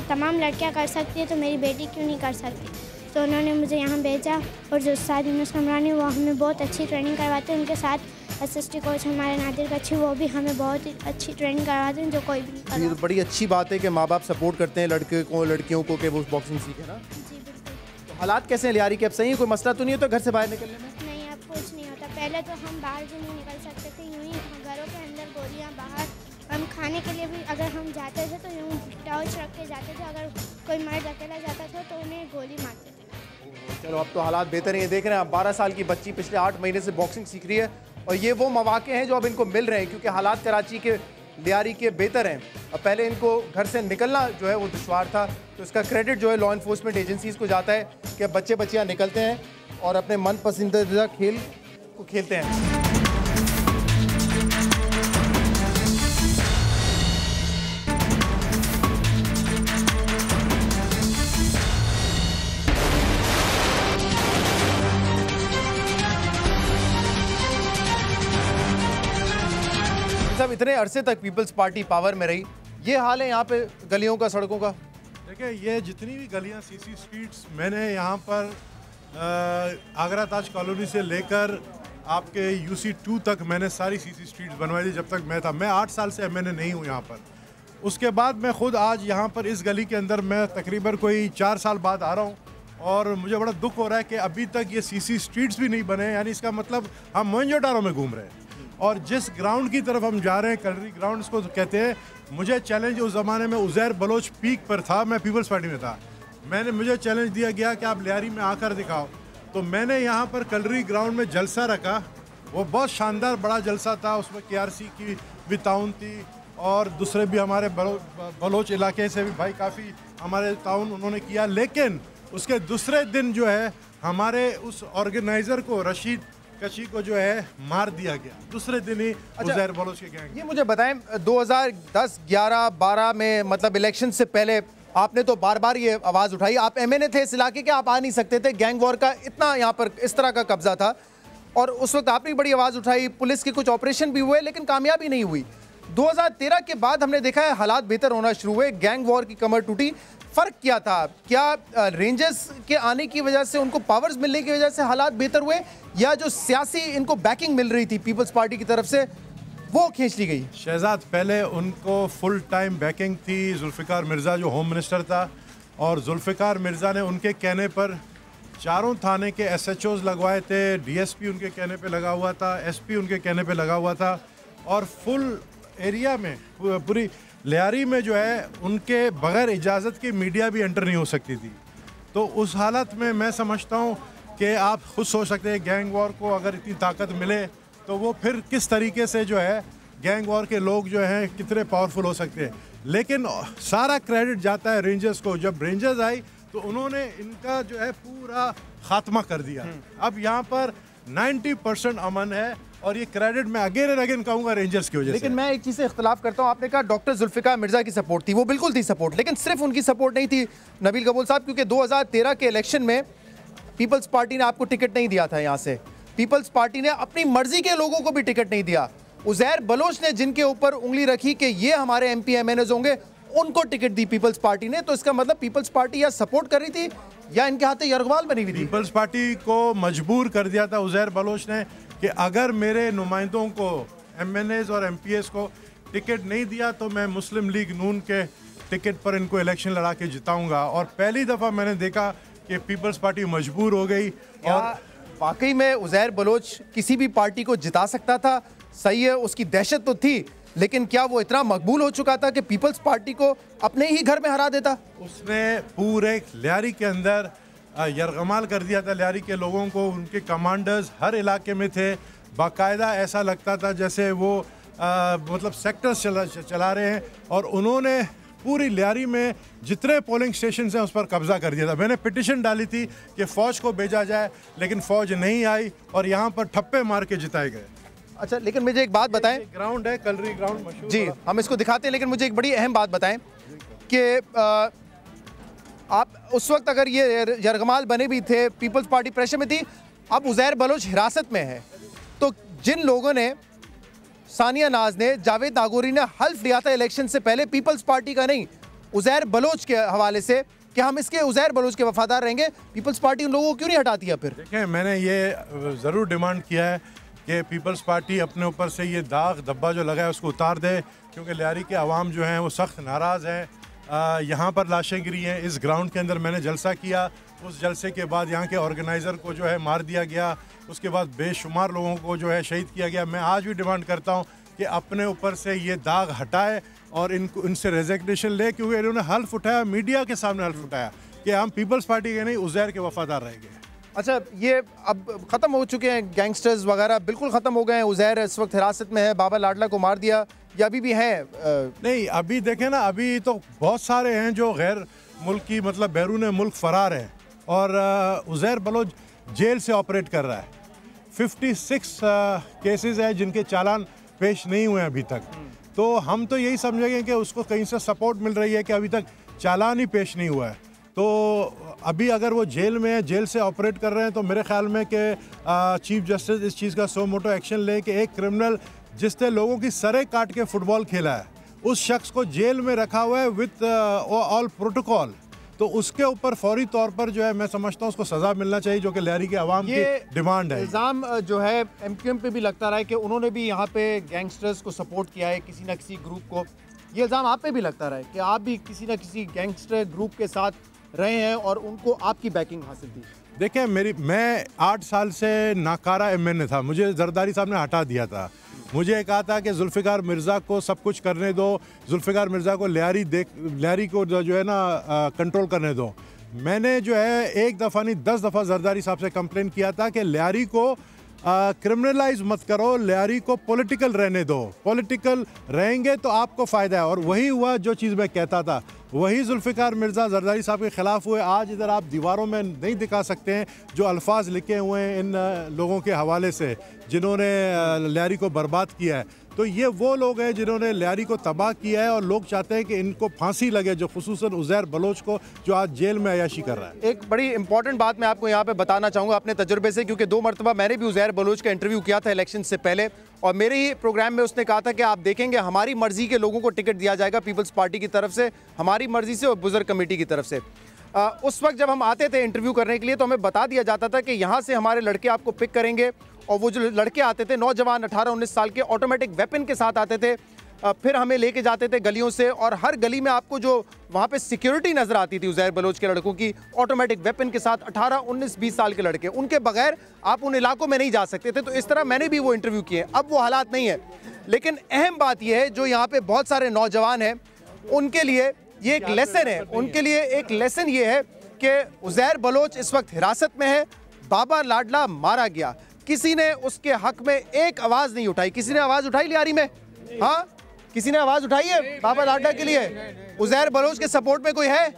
तमाम लड़कियाँ कर सकती है तो मेरी बेटी क्यों नहीं कर सकती, तो उन्होंने मुझे यहाँ भेजा। और जो उस्ताद यूनुस कमरानी वो हमें बहुत अच्छी ट्रेनिंग करवाते हैं, उनके साथ असिस्टेंट कोच हमारे नादिर कच्छी वो भी हमें बहुत ही अच्छी ट्रेनिंग करवाते हैं जो कोई भी नहीं करवाते। ये तो बड़ी अच्छी बात है कि माँ बाप सपोर्ट करते हैं लड़के को, लड़कियों को कि वो बॉक्सिंग सीखे ना। जी बिल्कुल। तो हालात कैसे हैं लियारी के? अब सही है, कोई मसला तो नहीं होता घर से बाहर निकलने में? नहीं, अब कुछ नहीं होता। पहले तो हम बाहर भी नहीं निकल सकते थे, यूँ ही घरों के अंदर गोलियाँ बाहर। हम खाने के लिए भी अगर हम जाते थे तो यूँ टॉर्च रख के जाते थे, अगर कोई मर्द अकेला जाता था तो उन्हें गोली मारते थे। चलो अब तो हालात बेहतर हैं। देख रहे हैं आप, 12 साल की बच्ची पिछले 8 महीने से बॉक्सिंग सीख रही है और ये वो मौके हैं जो अब इनको मिल रहे हैं क्योंकि हालात कराची के लियारी के बेहतर हैं। अब पहले इनको घर से निकलना जो है वो दुश्वार था, तो इसका क्रेडिट जो है लॉ इन्फोर्समेंट एजेंसीज़ को जाता है कि अब बच्चे बच्चियाँ निकलते हैं और अपने मन पसंदीदा खेल को खेलते हैं। सब इतने अरसे तक पीपल्स पार्टी पावर में रही, ये हाल है यहाँ पे गलियों का, सड़कों का? देखिए, ये जितनी भी गलियाँ सीसी स्ट्रीट्स मैंने यहाँ पर आगरा ताज कॉलोनी से लेकर आपके यूसी 2 तक मैंने सारी सीसी स्ट्रीट्स बनवाई थी जब तक मैं था। मैं 8 साल से एमएनए नहीं हूँ यहाँ पर। उसके बाद मैं खुद आज यहाँ पर इस गली के अंदर मैं तकरीबन कोई 4 साल बाद आ रहा हूँ और मुझे बड़ा दुख हो रहा है कि अभी तक ये सीसी स्ट्रीट्स भी नहीं बने। यानी इसका मतलब हम मोहनजोदारो में घूम रहे हैं। और जिस ग्राउंड की तरफ हम जा रहे हैं, कलरी ग्राउंड इसको कहते हैं, मुझे चैलेंज उस ज़माने में उज़ैर बलोच पीक पर था, मैं पीपल्स पार्टी में था, मुझे चैलेंज दिया गया कि आप लियारी में आकर दिखाओ। तो मैंने यहाँ पर कलरी ग्राउंड में जलसा रखा, वो बहुत शानदार बड़ा जलसा था। उसमें KRC की भी ताउन थी और दूसरे भी हमारे बलोच इलाके से भी भाई काफ़ी हमारे ताउन उन्होंने किया। लेकिन उसके दूसरे दिन जो है हमारे उस ऑर्गेनाइज़र को, रशीद कशी को जो है मार दिया गया, दूसरे दिन ही उज़ैर बलोच के गैंग। ये मुझे बताएं, 2010, 11, 12 में मतलब इलेक्शन से पहले आपने तो बार बार ये आवाज़ उठाई, आप एमएनए थे इस इलाके के, आप आ नहीं सकते थे, गैंग वॉर का इतना यहाँ पर इस तरह का कब्जा था और उस वक्त आपने बड़ी आवाज़ उठाई, पुलिस के कुछ ऑपरेशन भी हुए लेकिन कामयाबी नहीं हुई। 2013 के बाद हमने देखा है हालात बेहतर होना शुरू हुए, गैंग वॉर की कमर टूटी। फ़र्क क्या था? क्या रेंजर्स के आने की वजह से, उनको पावर्स मिलने की वजह से हालात बेहतर हुए, या जो सियासी इनको बैकिंग मिल रही थी पीपल्स पार्टी की तरफ से वो खींच ली गई। शहजाद, पहले उनको फुल टाइम बैकिंग थी जुल्फ़िकार मिर्ज़ा जो होम मिनिस्टर था, और जुल्फ़िकार मिर्ज़ा ने उनके कहने पर चारों थाने के SHOs लगवाए थे, DSP उनके कहने पे लगा हुआ था, SP उनके कहने पे लगा हुआ था, और फुल एरिया में पूरी लियारी में जो है उनके बगैर इजाज़त की मीडिया भी एंटर नहीं हो सकती थी। तो उस हालत में मैं समझता हूँ कि आप खुद सोच सकते हैं गैंग वॉर को अगर इतनी ताकत मिले तो वो फिर किस तरीके से जो है गैंग वॉर के लोग जो हैं कितने पावरफुल हो सकते हैं। लेकिन सारा क्रेडिट जाता है रेंजर्स को। जब रेंजर्स आई तो उन्होंने इनका जो है पूरा खात्मा कर दिया। अब यहाँ पर 90% अमन है, और ये क्रेडिट मैं अगेन एंड अगेन कहूँगा रेंजर्स की वजह से। लेकिन मैं एक चीज़ से इख्तलाफ करता हूँ। आपने कहा डॉक्टर जुल्फ़िकार मिर्ज़ा की सपोर्ट थी, वो बिल्कुल थी सपोर्ट, लेकिन सिर्फ उनकी सपोर्ट नहीं थी नबील कबूल साहब, क्योंकि 2013 के इलेक्शन में पीपल्स पार्टी ने आपको टिकट नहीं दिया था। यहाँ से पीपल्स पार्टी ने अपनी मर्जी के लोगों को भी टिकट नहीं दिया। उज़ैर बलोच ने जिनके ऊपर उंगली रखी कि ये हमारे MP MNAs होंगे, उनको टिकट दी पीपल्स पार्टी ने। तो इसका मतलब पीपल्स पार्टी या सपोर्ट कर रही थी या इनके हाथ यरगमाल बनी हुई थी। पीपल्स पार्टी को मजबूर कर दिया था उज़ैर बलोच ने कि अगर मेरे नुमाइंदों को MNAs और MPs को टिकट नहीं दिया तो मैं मुस्लिम लीग नून के टिकट पर इनको इलेक्शन लड़ा के जिताऊंगा। और पहली दफ़ा मैंने देखा कि पीपल्स पार्टी मजबूर हो गई। और वाकई में उज़ैर बलोच किसी भी पार्टी को जिता सकता था, सही है, उसकी दहशत तो थी, लेकिन क्या वो इतना मकबूल हो चुका था कि पीपल्स पार्टी को अपने ही घर में हरा देता? उसने पूरे लियारी के अंदर यरगमाल कर दिया था लियारी के लोगों को। उनके कमांडर्स हर इलाके में थे, बाकायदा ऐसा लगता था जैसे वो मतलब सेक्टर्स चला रहे हैं। और उन्होंने पूरी लियारी में जितने पोलिंग स्टेशन हैं उस पर कब्जा कर दिया था। मैंने पिटिशन डाली थी कि फ़ौज को भेजा जाए, लेकिन फ़ौज नहीं आई और यहाँ पर ठप्पे मार के जिताए गए। अच्छा, लेकिन मुझे एक बात बताएं। ग्राउंड है कलरी ग्राउंड मशहूर जी, हम इसको दिखाते हैं, लेकिन मुझे एक बड़ी अहम बात बताएं कि आप उस वक्त अगर ये यरगमाल बने भी थे, पीपल्स पार्टी प्रेशर में थी, अब उज़ैर बलोच हिरासत में है, तो जिन लोगों ने, सानिया नाज ने, जावेद नागौरी ने हल्फ लिया था इलेक्शन से पहले पीपल्स पार्टी का नहीं उज़ैर बलोच के हवाले से कि हम इसके उज़ैर बलोच के वफादार रहेंगे, पीपल्स पार्टी उन लोगों को क्यों नहीं हटाती है? फिर देखें, मैंने ये ज़रूर डिमांड किया है कि पीपल्स पार्टी अपने ऊपर से ये दाग धब्बा जो लगा है उसको उतार दे, क्योंकि लियारी के अवाम जो हैं वो सख्त नाराज़ हैं। यहाँ पर लाशें गिरी हैं। इस ग्राउंड के अंदर मैंने जलसा किया, उस जलसे के बाद यहाँ के ऑर्गेनाइज़र को जो है मार दिया गया, उसके बाद बेशुमार लोगों को जो है शहीद किया गया। मैं आज भी डिमांड करता हूँ कि अपने ऊपर से ये दाग हटाए और इनसे रेजिग्नेशन ले, क्योंकि इन्होंने हल्फ उठाया, मीडिया के सामने हल्फ उठाया कि हम पीपल्स पार्टी के नहीं उज़ैर के वफादार रहेंगे। अच्छा, ये अब ख़त्म हो चुके हैं गैंगस्टर्स वगैरह, बिल्कुल ख़त्म हो गए हैं। उज़ैर इस वक्त हिरासत में है, बाबा लाडला को मार दिया, या अभी भी हैं? नहीं, अभी देखें ना, अभी तो बहुत सारे हैं जो गैर मुल्की मतलब बैरून मुल्क फ़रार हैं, और उज़ैर बलोच जेल से ऑपरेट कर रहा है। 56 केसेस हैं जिनके चालान पेश नहीं हुए अभी तक। तो हम तो यही समझेंगे कि उसको कहीं से सपोर्ट मिल रही है कि अभी तक चालान ही पेश नहीं हुआ है। तो अभी अगर वो जेल में है, जेल से ऑपरेट कर रहे हैं, तो मेरे ख्याल में कि चीफ जस्टिस इस चीज़ का सो मोटो एक्शन ले कि एक क्रिमिनल जिसने लोगों की सरें काट के फुटबॉल खेला है, उस शख्स को जेल में रखा हुआ है विद ऑल प्रोटोकॉल, तो उसके ऊपर फौरी तौर पर जो है मैं समझता हूँ उसको सज़ा मिलना चाहिए, जो कि लियारी के अवाम की डिमांड है। इल्ज़ाम जो है MQM पे भी लगता रहा है कि उन्होंने भी यहाँ पे गैंगस्टर्स को सपोर्ट किया है, किसी न किसी ग्रुप को। ये इल्ज़ाम आप पे भी लगता रहा है कि आप भी किसी न किसी गैंगस्टर ग्रुप के साथ रहे हैं और उनको आपकी बैकिंग हासिल थी? देखिए, मैं 8 साल से नाकारा MNA था, मुझे जरदारी साहब ने हटा दिया था। मुझे कहा था कि जुल्फ़िकार मिर्ज़ा को सब कुछ करने दो, जुल्फ़िकार मिर्ज़ा को लियारी को जो है ना कंट्रोल करने दो। मैंने जो है एक दफ़ा नहीं 10 दफ़ा जरदारी साहब से कंप्लेन किया था कि लियारी को क्रिमिनलाइज मत करो, लियारी को पॉलिटिकल रहने दो, पॉलिटिकल रहेंगे तो आपको फ़ायदा है। और वही हुआ जो चीज़ मैं कहता था, वही जुल्फ़िकार मिर्ज़ा जरदारी साहब के ख़िलाफ़ हुए। आज इधर आप दीवारों में नहीं दिखा सकते हैं जो अल्फाज लिखे हुए हैं इन लोगों के हवाले से जिन्होंने लियारी को बर्बाद किया है। तो ये वो लोग हैं जिन्होंने लियारी को तबाह किया है और लोग चाहते हैं कि इनको फांसी लगे, जो खुसूसन उज़ैर बलोच को, जो आज जेल में अयाशी कर रहा है। एक बड़ी इंपॉर्टेंट बात मैं आपको यहाँ पे बताना चाहूँगा अपने तजुर्बे से, क्योंकि 2 मरतबा मैंने भी उज़ैर बलोच का इंटरव्यू किया था इलेक्शन से पहले, और मेरे ही प्रोग्राम में उसने कहा था कि आप देखेंगे हमारी मर्जी के लोगों को टिकट दिया जाएगा पीपल्स पार्टी की तरफ से, हमारी मर्जी से और बुजुर्ग कमेटी की तरफ से। उस वक्त जब हम आते थे इंटरव्यू करने के लिए तो हमें बता दिया जाता था कि यहाँ से हमारे लड़के आपको पिक करेंगे और वो जो लड़के आते थे नौजवान 18-19 साल के ऑटोमेटिक वेपन के साथ आते थे, फिर हमें लेके जाते थे गलियों से, और हर गली में आपको जो वहाँ पे सिक्योरिटी नज़र आती थी उज़ैर बलोच के लड़कों की, ऑटोमेटिक वेपन के साथ 18-19-20 साल के लड़के, उनके बगैर आप उन इलाकों में नहीं जा सकते थे। तो इस तरह मैंने भी वो इंटरव्यू किए। अब वो हालात नहीं है, लेकिन अहम बात यह है जो यहाँ पे बहुत सारे नौजवान हैं उनके लिए ये एक लेसन है, उनके लिए एक लेसन ये है कि उज़ैर बलोच इस वक्त हिरासत में है, बाबा लाडला मारा गया, किसी ने उसके हक में एक आवाज़ नहीं उठाई। किसी ने आवाज़ उठाई लियारी में? हाँ, किसी ने आवाज़ उठाई है बाबा लाडला के लिए? उज़ैर बलोच के सपोर्ट में कोई है?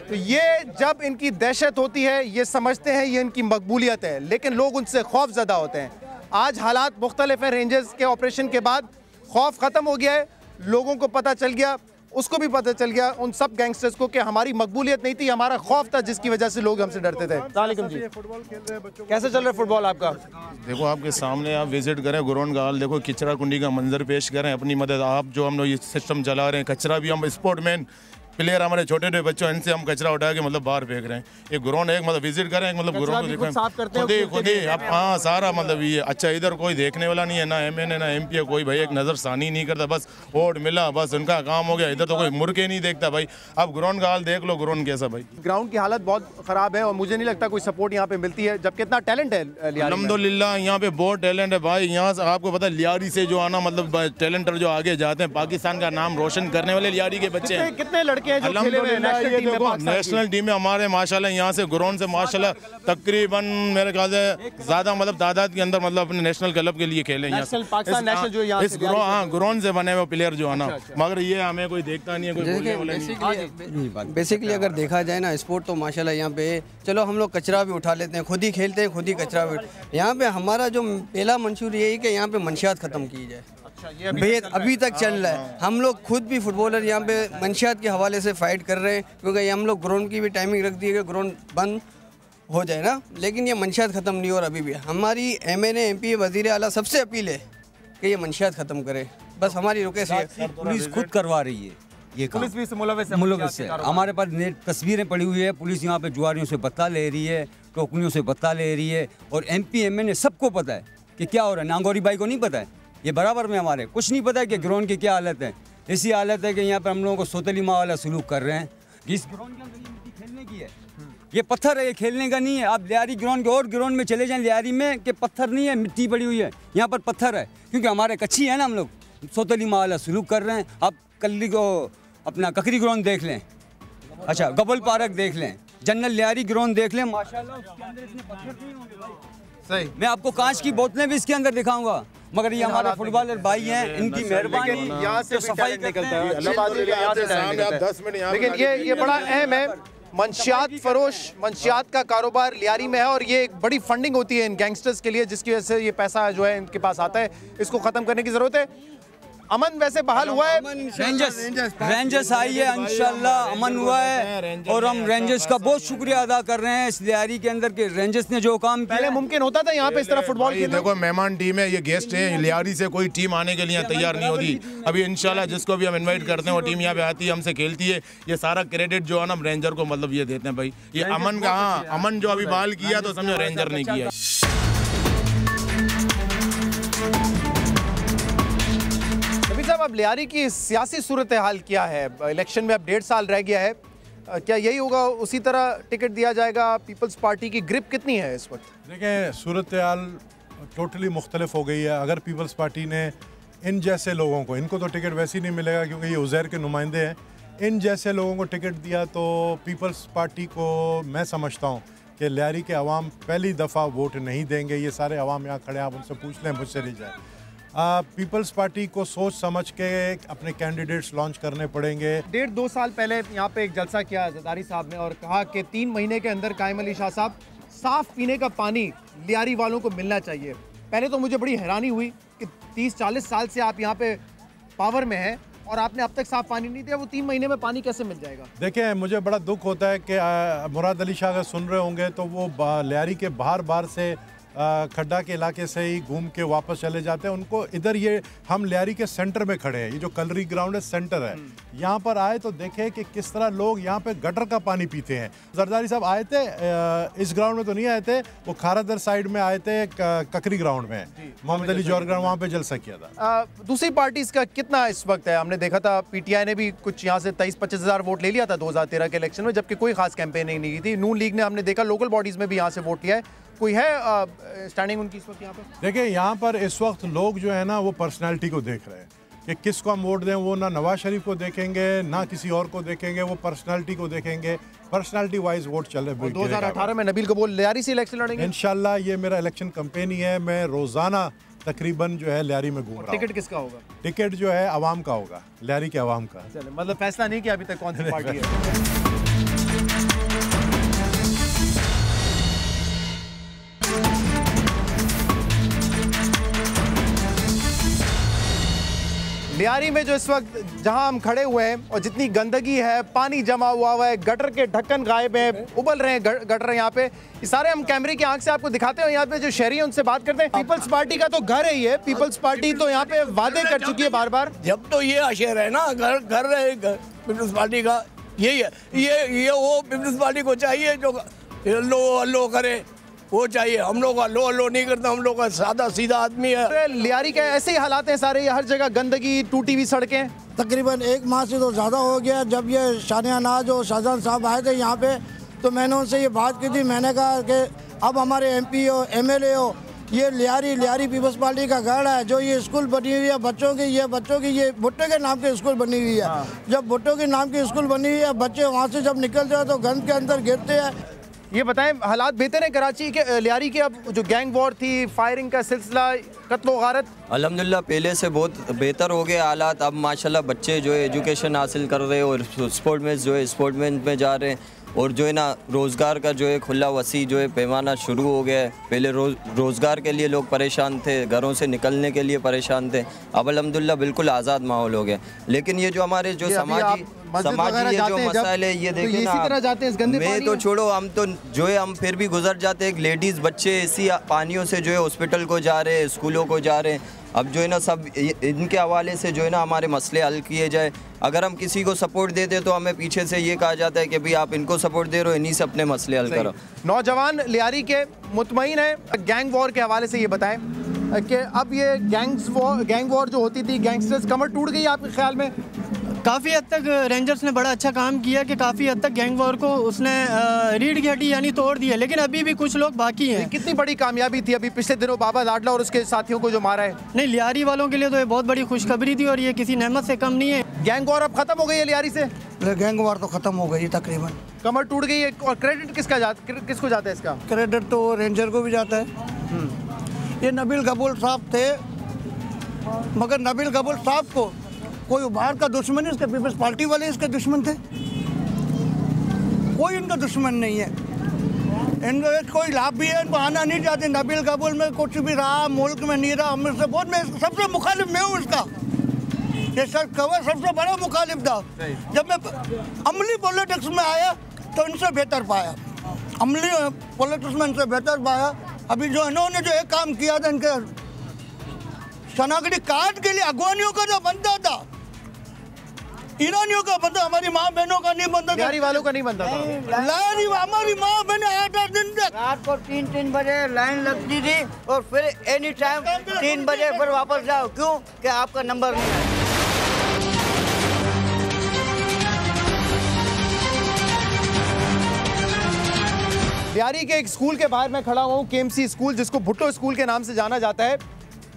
तो ये जब इनकी दहशत होती है ये समझते हैं ये इनकी मकबूलियत है, लेकिन लोग उनसे खौफज़दा होते हैं। आज हालात मुख्तलिफ हैं, रेंजर्स के ऑपरेशन के बाद खौफ ख़त्म हो गया है, लोगों को पता चल गया, उसको भी पता चल गया उन सब गैंगस्टर्स को कि हमारी मकबूलियत नहीं थी, हमारा खौफ था जिसकी वजह से लोग हमसे डरते थे। सलाम जी, कैसे चल रहा है फुटबॉल आपका? देखो आपके सामने, आप विजिट करें गुरोन का हाल देखो, कचरा कुंडी का मंजर पेश करें, अपनी मदद आप जो हम लोग ये सिस्टम चला रहे हैं, कचरा भी हम स्पोर्टमैन प्लेयर हमारे छोटे छोटे बच्चों इनसे हम कचरा उठा के मतलब बाहर फेंक रहे हैं। एक ग्राउंड है, मतलब विजिट करें, मतलब ग्राउंड को देखें खुद ही आप, हाँ सारा मतलब ये अच्छा, इधर कोई देखने वाला नहीं है, ना MNA ना MP है, कोई भाई एक नज़र सानी नहीं करता, बस वोट मिला बस उनका काम हो गया, इधर तो कोई मुर्गे नहीं देखता भाई। आप ग्राउंड का हाल देख लो, ग्राउंड कैसा भाई, ग्राउंड की हालत बहुत ख़राब है और मुझे नहीं लगता कोई सपोर्ट यहाँ पे मिलती है, जबकि इतना टैलेंट है। अल्हम्दुलिल्लाह यहाँ पे बहुत टैलेंट है भाई, यहाँ से आपको पता है लियारी से जो आना मतलब टैलेंटर जो आगे जाते हैं, पाकिस्तान का नाम रोशन करने वाले लियारी के बच्चे हैं। कितने लड़के हैं जो खेले हुए हैं नेशनल टीम में हमारे माशाल्लाह, यहाँ से ग्राउंड से माशाल्लाह तकरीबन मेरे ख्याल से ज़्यादा मतलब तादाद के अंदर मतलब अपने नेशनल क्लब के लिए खेले यहाँ से, इस ग्राउंड से बने हुए प्लेयर जो है ना, मगर ये हमें कोई देखता नहीं है, कोई बोलने वाला नहीं। बेसिकली अगर देखा जाए ना, स्पोर्ट तो माशाल्लाह यहाँ पे चलो हम लोग कचरा भी उठा लेते हैं, खुद ही खेलते हैं, खुद ही कचरा भी। यहाँ पे हमारा जो पहला मंशूर यही कि यहाँ पे मंशियात ख़त्म की जाए, भेद अभी तक चल रहा है। हम लोग खुद भी फुटबॉलर यहाँ पे मंशियात के हवाले से फाइट कर रहे हैं, क्योंकि हम लोग ग्राउंड की भी टाइमिंग रख दी है कि ग्राउंड बंद हो जाए ना, लेकिन ये मंशियात ख़त्म नहीं हो रहा अभी भी। हमारी MNA MP वज़ीर आला सबसे अपील है कि ये मंशियात ख़त्म करे, बस हमारी रुके से। पुलिस खुद करवा रही है ये काम, पुलिस भी मुलव्वस है। हमारे पास नेट तस्वीरें पड़ी हुई है, पुलिस यहाँ पे जुआरियों से बत्ता ले रही है, टोकनियों से बत्ता ले रही है, और MP MNA सबको पता है कि क्या हो रहा है। नांगौरी भाई को नहीं पता है, ये बराबर में हमारे कुछ नहीं पता है कि ग्राउंड की क्या हालत है। ऐसी हालत है कि यहाँ पर हम लोगों को सोतली माँ वाला सलूक कर रहे हैं। इस ग्राउंड के अंदर ये मिट्टी खेलने की है, ये पत्थर है, ये खेलने का नहीं है। आप लियारी ग्राउंड के और ग्राउंड में चले जाएं लियारी में, कि पत्थर नहीं है, मिट्टी पड़ी हुई है, यहाँ पर पत्थर है, क्योंकि हमारे कच्ची है ना, हम लोग सोतली माँ वाला सलूक कर रहे हैं। आप कल्ली को अपना ककरी ग्राउंड देख लें, अच्छा गबल पार्क देख लें, जनरल लियारी ग्राउंड देख लें, माशाल्लाह उसके अंदर इतने पत्थर नहीं होंगे भाई। सही, मैं आपको कांच की बोतलें भी इसके अंदर दिखाऊंगा, मगर ये हमारे फुटबॉलर भाई हैं, इनकी मेहरबानी, यहाँ से सफाई निकलता है। लेकिन ये बड़ा अहम है, मंशियात फरोश, मंशियात का कारोबार लियारी में है, और ये एक बड़ी फंडिंग होती है इन गैंगस्टर्स के लिए, जिसकी वजह से ये पैसा जो है इनके पास आता है। इसको ख़त्म करने की ज़रूरत है। अमन वैसे बहाल हुआ है, रेंजर्स आई है इंशाल्लाह, अमन हुआ है, और हम रेंजर्स का बहुत शुक्रिया अदा कर रहे हैं इस लियारी के अंदर के रेंजर्स ने जो काम किया। पहले मुमकिन होता था यहाँ पे इस तरह फुटबॉल खेलना। देखो मेहमान टीम है, ये गेस्ट है, लियारी से कोई टीम आने के लिए तैयार नहीं होती। अभी इंशाल्लाह जिसको भी हम इन्वाइट करते हैं वो टीम यहाँ पे आती है, हमसे खेलती है। ये सारा क्रेडिट जो है ना रेंजर को मतलब ये देते हैं भाई। ये अमन का, हाँ अमन जो अभी बहाल किया तो समझो रेंजर ने किया। साहब, अब लियारी की सियासी सूरत हाल क्या है? इलेक्शन में अब 1.5 साल रह गया है, क्या यही होगा, उसी तरह टिकट दिया जाएगा? पीपल्स पार्टी की ग्रिप कितनी है इस वक्त? देखें, सूरत हाल टोटली मुख्तलिफ हो गई है। अगर पीपल्स पार्टी ने इन जैसे लोगों को, इनको तो टिकट वैसे ही नहीं मिलेगा क्योंकि ये उज़ैर के नुमाइंदे हैं, इन जैसे लोगों को टिकट दिया तो पीपल्स पार्टी को मैं समझता हूँ कि लियारी के अवाम पहली दफ़ा वोट नहीं देंगे। ये सारे अवाम यहाँ खड़े, आप उनसे पूछ लें, मुझसे नहीं जाए। पीपल्स पार्टी को सोच समझ के अपने कैंडिडेट्स लॉन्च करने पड़ेंगे। 1.5-2 साल पहले यहाँ पे एक जलसा किया ज़रदारी साहब ने और कहा कि 3 महीने के अंदर कायम अली शाह साहब साफ़ पीने का पानी लियारी वालों को मिलना चाहिए। पहले तो मुझे बड़ी हैरानी हुई कि 30-40 साल से आप यहाँ पे पावर में हैं और आपने अब तक साफ़ पानी नहीं दिया, वो 3 महीने में पानी कैसे मिल जाएगा? देखें, मुझे बड़ा दुख होता है कि मुराद अली शाह अगर सुन रहे होंगे तो वो लियारी के बाहर से खड्डा के इलाके से ही घूम के वापस चले जाते हैं। उनको इधर ये हम लियारी के सेंटर में खड़े हैं, ये जो कलरी ग्राउंड है सेंटर है, यहाँ पर आए तो देखे कि किस तरह लोग यहाँ पे गटर का पानी पीते हैं। जरदारी साहब आए थे, इस ग्राउंड में तो नहीं आए थे, वो खारादर साइड में आए थे, ककरी ग्राउंड में, मोहम्मद अली जौहर ग्राउंड, वहाँ पे जलसा किया था। दूसरी पार्टीज का कितना इस वक्त है? हमने देखा था PTI ने भी कुछ यहाँ से 23-25 हज़ार वोट ले लिया था 2013 के इलेक्शन में, जबकि कोई खास कैंपेनिंग नहीं की थी। नून लीग ने हमने देखा लोकल बॉडीज में भी यहाँ से वोट लिया है। कोई है स्टैंडिंग उनकी इस वक्त यहाँ पर? देखिए यहाँ पर इस वक्त लोग जो है ना वो पर्सनैलिटी को देख रहे हैं कि किसको हम वोट दें। वो ना नवाज शरीफ को देखेंगे ना किसी और को देखेंगे, वो पर्सनैलिटी को देखेंगे। पर्सनैलिटी वाइज वोट चल रहे हैं। 2018 में नबील कबूल लियारी से इलेक्शन लड़ेंगे इंशाल्लाह। ये मेरा इलेक्शन कैंपेन ही है। मैं रोजाना तकरीबन जो है लियारी में घूम रहा हूं। टिकट किसका होगा? टिकट जो है अवाम का होगा, लियारी के अवाम का। चले, मतलब फैसला नहीं किया अभी तक कौन सी पार्टी है? लियारी में जो इस वक्त जहां हम खड़े हुए हैं और जितनी गंदगी है, पानी जमा हुआ है, गटर के ढक्कन गायब हैं, उबल रहे हैं गटर यहाँ पे, ये सारे हम कैमरे की आंख से आपको दिखाते हैं। यहाँ पे जो शहरी हैं उनसे बात करते हैं। पीपल्स पार्टी का तो घर है ये, पीपल्स पार्टी तो यहाँ पे वादे कर चुकी है बार बार। जब तो ये अशेर है ना, घर रहे पीपल्स पार्टी का, यही है। ये वो पीपल्स पार्टी को चाहिए जो अल्लो करे, वो चाहिए। हम लोग अल्लो नहीं करते, हम लोग का सादा सीधा आदमी है। लियारी के ऐसे ही हालात हैं सारे, हर जगह गंदगी, टूटी हुई सड़कें। तकरीबन 1 माह से तो ज़्यादा हो गया। जब ये शानिया नाज और शाहजहां साहब आए थे यहाँ पे तो मैंने उनसे ये बात की थी। मैंने कहा कि अब हमारे MP हो, MLA हो, ये लियारी पीपल्स पार्टी का घर है। जो ये स्कूल बनी हुई है बच्चों की, ये भुट्टो के नाम की स्कूल बनी हुई है। जब भुट्टो के नाम की स्कूल बनी हुई है, बच्चे वहाँ से जब निकलते हैं तो गंद के अंदर गिरते हैं। ये बताएं, हालात बेहतर है कराची के, लियारी के? अब जो गैंग वॉर थी, फायरिंग का सिलसिला, कत्ल गारत, अल्हम्दुलिल्लाह पहले से बहुत बेहतर हो गए हालात। अब माशाल्लाह बच्चे जो है एजुकेशन हासिल कर रहे हैं और स्पोर्ट्समैन जो है स्पोर्ट्समैन में जा रहे हैं, और जो है ना रोज़गार का जो है खुला वसी जो है पैमाना शुरू हो गया है। पहले रोज़गार के लिए लोग परेशान थे, घरों से निकलने के लिए परेशान थे। अब अल्हम्दुलिल्लाह बिल्कुल आज़ाद माहौल हो गया। लेकिन ये जो हमारे जो समाजी ये जो मसाइल है, ये देखें ना, मैं तो छोड़ो, हम तो जो है हम फिर भी गुजर जाते हैं। लेडीज़ बच्चे इसी पानियों से जो है हॉस्पिटल को जा रहे हैं, स्कूलों को जा रहे हैं। अब जो है ना सब इनके हवाले से जो है ना हमारे मसले हल किए जाए। अगर हम किसी को सपोर्ट देते तो हमें पीछे से ये कहा जाता है कि भाई आप इनको सपोर्ट दे रहे हो, इन्हीं से अपने मसले हल करो। नौजवान लियारी के मुतमईन है। गैंग वॉर के हवाले से ये बताएं कि अब ये गैंग वॉर जो होती थी, गैंगस्टर्स, कमर टूट गई आपके ख्याल में? काफ़ी हद तक रेंजर्स ने बड़ा अच्छा काम किया कि काफ़ी हद तक गैंग वॉर को उसने रीढ़ की हड्डी यानी तोड़ दिया, लेकिन अभी भी कुछ लोग बाकी हैं। कितनी बड़ी कामयाबी थी अभी पिछले दिनों बाबा लाडला और उसके साथियों को जो मारा है? नहीं, लियारी वालों के लिए तो ये बहुत बड़ी खुशखबरी थी और ये किसी नेमत से कम नहीं है। गैंग वॉर अब खत्म हो गई है लियारी से? गैंग वॉर तो खत्म हो गई तकरीबन, कमर टूट गई है। और क्रेडिट किसको जाता है इसका? क्रेडिट तो रेंजर को भी जाता है। ये नबील कबूल साहब थे, मगर नबील कबूल साहब को कोई बाहर का दुश्मन है, इसके पीपल्स पार्टी वाले इसके दुश्मन थे। कोई इनका दुश्मन नहीं है, इनको कोई लाभ भी है, इनको आना नहीं चाहते। नबील कबूल में कुछ भी रहा, मुल्क में नहीं रहा, हम इससे बहुत, मैं सबसे मुखालिफ मैं हूँ इसका। ये सर कवर सबसे बड़ा मुखालिफ था। जब मैं अमली पॉलिटिक्स में आया तो इनसे बेहतर पाया, अमली पॉलिटिक्स में इनसे बेहतर पाया। अभी जो इन्होंने जो एक काम किया था, इनके शनाख्ती कार्ड के लिए अगवानियों का जो बनता था, ईरानियों का बनता, हमारी माँ बहनों का नहीं बनता था, लियारी वालों का नहीं बनता था। हमारी माँ बहनें 8-8 दिन तक रात को 3-3 बजे लाइन लगती थी और फिर एनी टाइम 3 बजे फिर वापस जाओ। क्यों? कि आपका नंबर नहीं है। लियारी के एक स्कूल के बाहर मैं खड़ा हूँ, KMC स्कूल, जिसको भुट्टो स्कूल के नाम से जाना जाता है।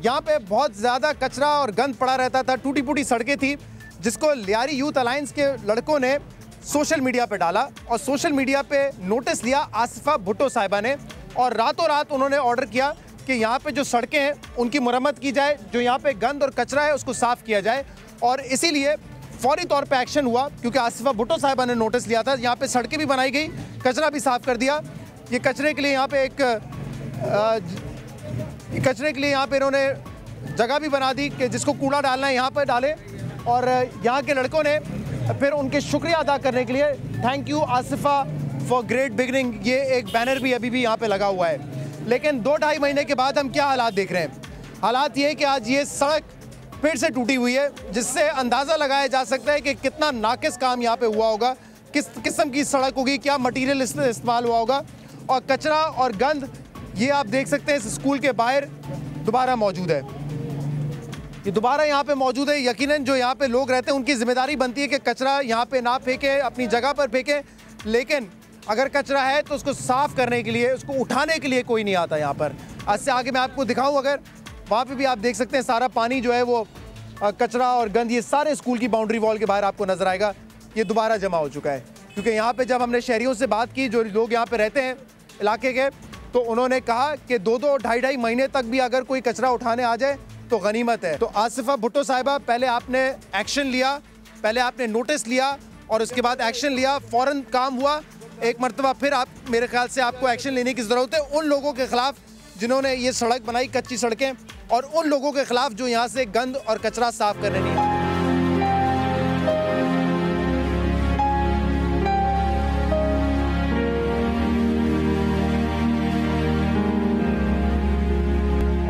यहाँ पे बहुत ज़्यादा कचरा और गंद पड़ा रहता था, टूटी फूटी सड़कें थी, जिसको लियारी यूथ अलायंस के लड़कों ने सोशल मीडिया पे डाला और सोशल मीडिया पे नोटिस लिया आसिफा भुट्टो साहिबा ने, और रातों रात उन्होंने ऑर्डर किया कि यहाँ पे जो सड़कें हैं उनकी मरम्मत की जाए, जो यहाँ पे गंद और कचरा है उसको साफ़ किया जाए। और इसीलिए फौरी तौर पे एक्शन हुआ, क्योंकि आसिफा भुट्टो साहिबा ने नोटिस लिया था। यहाँ पे सड़कें भी बनाई गई, कचरा भी साफ़ कर दिया। ये कचरे के लिए यहाँ पे यहाँ पे इन्होंने जगह भी बना दी कि जिसको कूड़ा डालना है यहाँ पर डालें। और यहाँ के लड़कों ने फिर उनके शुक्रिया अदा करने के लिए thank you Asifa for great beginning, ये एक बैनर भी अभी भी यहाँ पे लगा हुआ है। लेकिन 2-2.5 महीने के बाद हम क्या हालात देख रहे हैं? हालात ये कि आज ये सड़क फिर से टूटी हुई है, जिससे अंदाज़ा लगाया जा सकता है कि कितना नाकिस काम यहाँ पे हुआ होगा, किस किस्म की सड़क होगी, क्या मटीरियल इस्तेमाल हुआ होगा। और कचरा और गंद ये आप देख सकते हैं इस स्कूल के बाहर दोबारा मौजूद है। ये दोबारा यहाँ पे मौजूद है। यकीनन जो यहाँ पे लोग रहते हैं उनकी जिम्मेदारी बनती है कि कचरा यहाँ पे ना फेंके, अपनी जगह पर फेंके, लेकिन अगर कचरा है तो उसको साफ करने के लिए, उसको उठाने के लिए कोई नहीं आता यहाँ पर। आज से आगे मैं आपको दिखाऊं, अगर वहाँ पे भी आप देख सकते हैं सारा पानी जो है वो कचरा और गंद ये सारे स्कूल की बाउंड्री वॉल के बाहर आपको नजर आएगा। ये दोबारा जमा हो चुका है, क्योंकि यहाँ पे जब हमने शहरियों से बात की, जो लोग यहाँ पे रहते हैं इलाके के, तो उन्होंने कहा कि 2-2 ढाई महीने तक भी अगर कोई कचरा उठाने आ जाए तो गनीमत है। तो आसिफा भुट्टो साहिबा, पहले आपने एक्शन लिया, पहले आपने नोटिस लिया और उसके बाद एक्शन लिया, फ़ौरन काम हुआ। एक मरतबा फिर आप, मेरे ख्याल से आपको एक्शन लेने की ज़रूरत है उन लोगों के ख़िलाफ़ जिन्होंने ये सड़क बनाई, कच्ची सड़कें, और उन लोगों के ख़िलाफ़ जो यहाँ से गंद और कचरा साफ करने नहीं आते।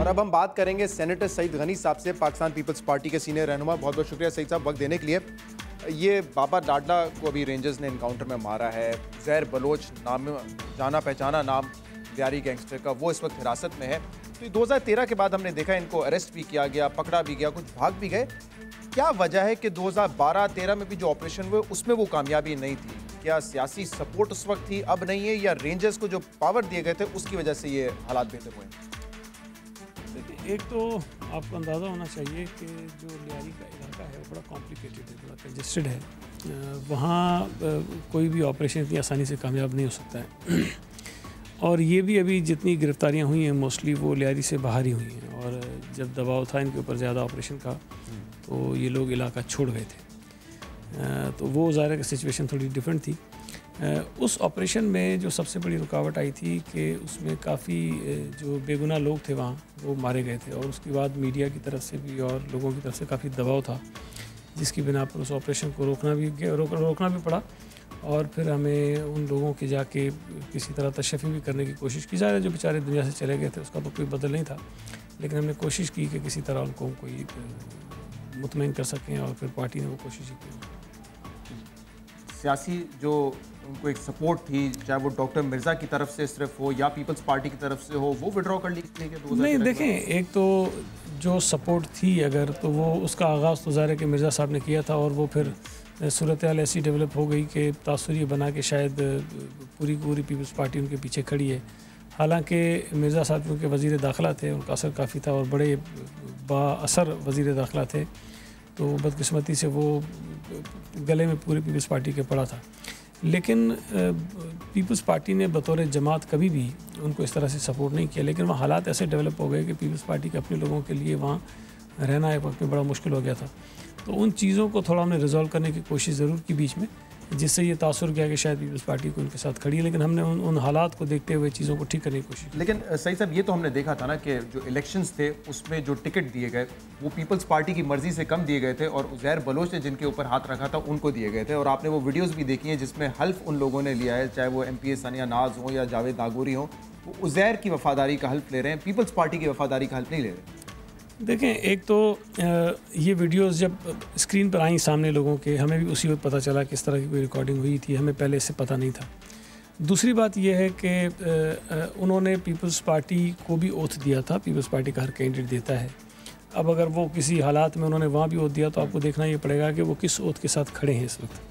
अब हम बात करेंगे सेनेटर सईद गनी साहब से, पाकिस्तान पीपल्स पार्टी के सीनियर रहनुमा। बहुत बहुत शुक्रिया सईद साहब वक्त देने के लिए। ये बाबा डाडला को अभी रेंजर्स ने इनकाउंटर में मारा है। ज़ैर बलोच नाम, जाना पहचाना नाम लियारी गैंगस्टर का, वो इस वक्त हिरासत में है। तो 2013 के बाद हमने देखा इनको अरेस्ट भी किया गया, पकड़ा भी गया, कुछ भाग भी गए। क्या वजह है कि 2012-13 में भी जो ऑपरेशन हुए उसमें वो कामयाबी नहीं थी? क्या सियासी सपोर्ट उस वक्त थी, अब नहीं है, या रेंजर्स को जो पावर दिए गए थे उसकी वजह से ये हालात बेहतर हुए? एक तो आपको अंदाज़ा होना चाहिए कि जो लियारी का इलाका है वो बड़ा कॉम्प्लिकेटेड है, बड़ा कंजेस्टेड है। वहाँ कोई भी ऑपरेशन इतनी आसानी से कामयाब नहीं हो सकता है। और ये भी अभी जितनी गिरफ्तारियाँ हुई हैं मोस्टली वो लियारी से बाहर ही हुई हैं, और जब दबाव था इनके ऊपर ज़्यादा ऑपरेशन का तो ये लोग इलाका छोड़ गए थे। तो वो ज़ाहिर है कि सिचुएशन थोड़ी डिफरेंट थी। उस ऑपरेशन में जो सबसे बड़ी रुकावट आई थी कि उसमें काफ़ी जो बेगुनाह लोग थे वहाँ वो मारे गए थे, और उसके बाद मीडिया की तरफ से भी और लोगों की तरफ से काफ़ी दबाव था, जिसकी बिना पर उस ऑपरेशन को रोकना भी पड़ा। और फिर हमें उन लोगों के जाके किसी तरह तशफ़ी भी करने की कोशिश की। जा रहा है जो बेचारे दुनिया से चले गए थे उसका तो कोई बदल नहीं था, लेकिन हमने कोशिश की कि किसी तरह उनको कोई मुतमईन कर सकें, और फिर पार्टी ने वो कोशिश की। सियासी जो उनको एक सपोर्ट थी, चाहे वो डॉक्टर मिर्ज़ा की तरफ से सिर्फ हो या पीपल्स पार्टी की तरफ से हो, वो विड्रॉ कर ली थी? नहीं, देखें, एक तो जो सपोर्ट थी अगर, तो वो उसका आगाज़ तो ज़ाहिर है कि मिर्ज़ा साहब ने किया था, और वो फिर सूरत हाल ऐसी डेवलप हो गई कि तासुर ये बना के शायद पूरी पीपल्स पार्टी उनके पीछे खड़ी है। हालांकि मिर्ज़ा साहब क्योंकि वज़ीर दाखिला थे, उनका असर काफ़ी था और बड़े बाअसर वज़ीर दाखिला थे, तो बदकिस्मती से वो गले में पूरी पीपल्स पार्टी के पड़ा था। लेकिन पीपल्स पार्टी ने बतौर जमात कभी भी उनको इस तरह से सपोर्ट नहीं किया, लेकिन वहाँ हालात ऐसे डेवलप हो गए कि पीपल्स पार्टी के अपने लोगों के लिए वहाँ रहना एक वक्त में बड़ा मुश्किल हो गया था। तो उन चीज़ों को थोड़ा हमने रिजॉल्व करने की कोशिश ज़रूर की बीच में, जिससे ये तासुर गया कि शायद पीपल्स पार्टी को उनके साथ खड़ी है, लेकिन हमने उन हालात को देखते हुए चीज़ों को ठीक करने की कोशिश की। लेकिन सही साहब, ये तो हमने देखा था ना कि जो इलेक्शंस थे उसमें जो टिकट दिए गए वो पीपल्स पार्टी की मर्जी से कम दिए गए थे, और ज़ैर बलोच ने जिनके ऊपर हाथ रखा था उनको दिए गए थे। और आपने वो वीडियोज़ भी देखी हैं जिसमें हल्फ उन लोगों ने लिया है, चाहे वो MP सानिया नाज हो या जावेद नागौरी हो, वो उज़ैर की वफादारी का हल्फ ले रहे हैं, पीपल्स पार्टी की वफादारी का हल्फ नहीं ले रहे। देखें, एक तो ये वीडियोस जब स्क्रीन पर आई सामने लोगों के, हमें भी उसी वक्त पता चला कि इस तरह की कोई रिकॉर्डिंग हुई थी, हमें पहले इससे पता नहीं था। दूसरी बात यह है कि उन्होंने पीपल्स पार्टी को भी ओथ दिया था, पीपल्स पार्टी का हर कैंडिडेट देता है। अब अगर वो किसी हालात में उन्होंने वहाँ भी ओथ दिया तो आपको देखना ये पड़ेगा कि वो किस ओथ के साथ खड़े हैं इस वक्त।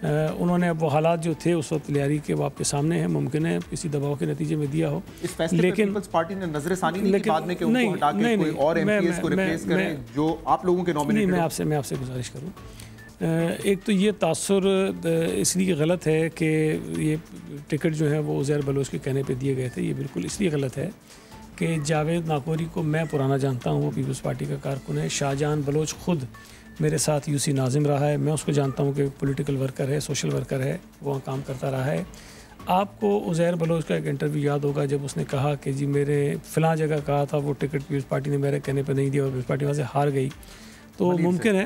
उन्होंने वो हालात जो थे उस वक्त लियारी के वो आपके सामने हैं, मुमकिन है किसी दबाव के नतीजे में दिया हो। इस फैसले लेकिन पीपल्स पार्टी ने नजरसानी नहीं की बाद में कि उनको हटा के कोई और MPs को रिप्लेस करें जो आप लोगों के नॉमिनेटेड। मैं आपसे गुजारिश करूँ, एक तो ये तासुर इसलिए गलत है कि ये टिकट जो है वो उज़ैर बलोच के कहने पे दिए गए थे। ये बिल्कुल इसलिए गलत है कि जावेद नागौरी को मैं पुराना जानता हूँ, वो पीपल्स पार्टी का कारकुन है। शाहजहान बलोच खुद मेरे साथ UC नाजिम रहा है, मैं उसको जानता हूँ कि पॉलिटिकल वर्कर है, सोशल वर्कर है, वो काम करता रहा है। आपको उज़ैर बलोच का एक इंटरव्यू याद होगा जब उसने कहा कि जी मेरे फ़लाँ जगह कहा था, वो टिकट पीपल्स पार्टी ने मेरे कहने पर नहीं दिया और पीपल्स पार्टी वहाँ से हार गई। तो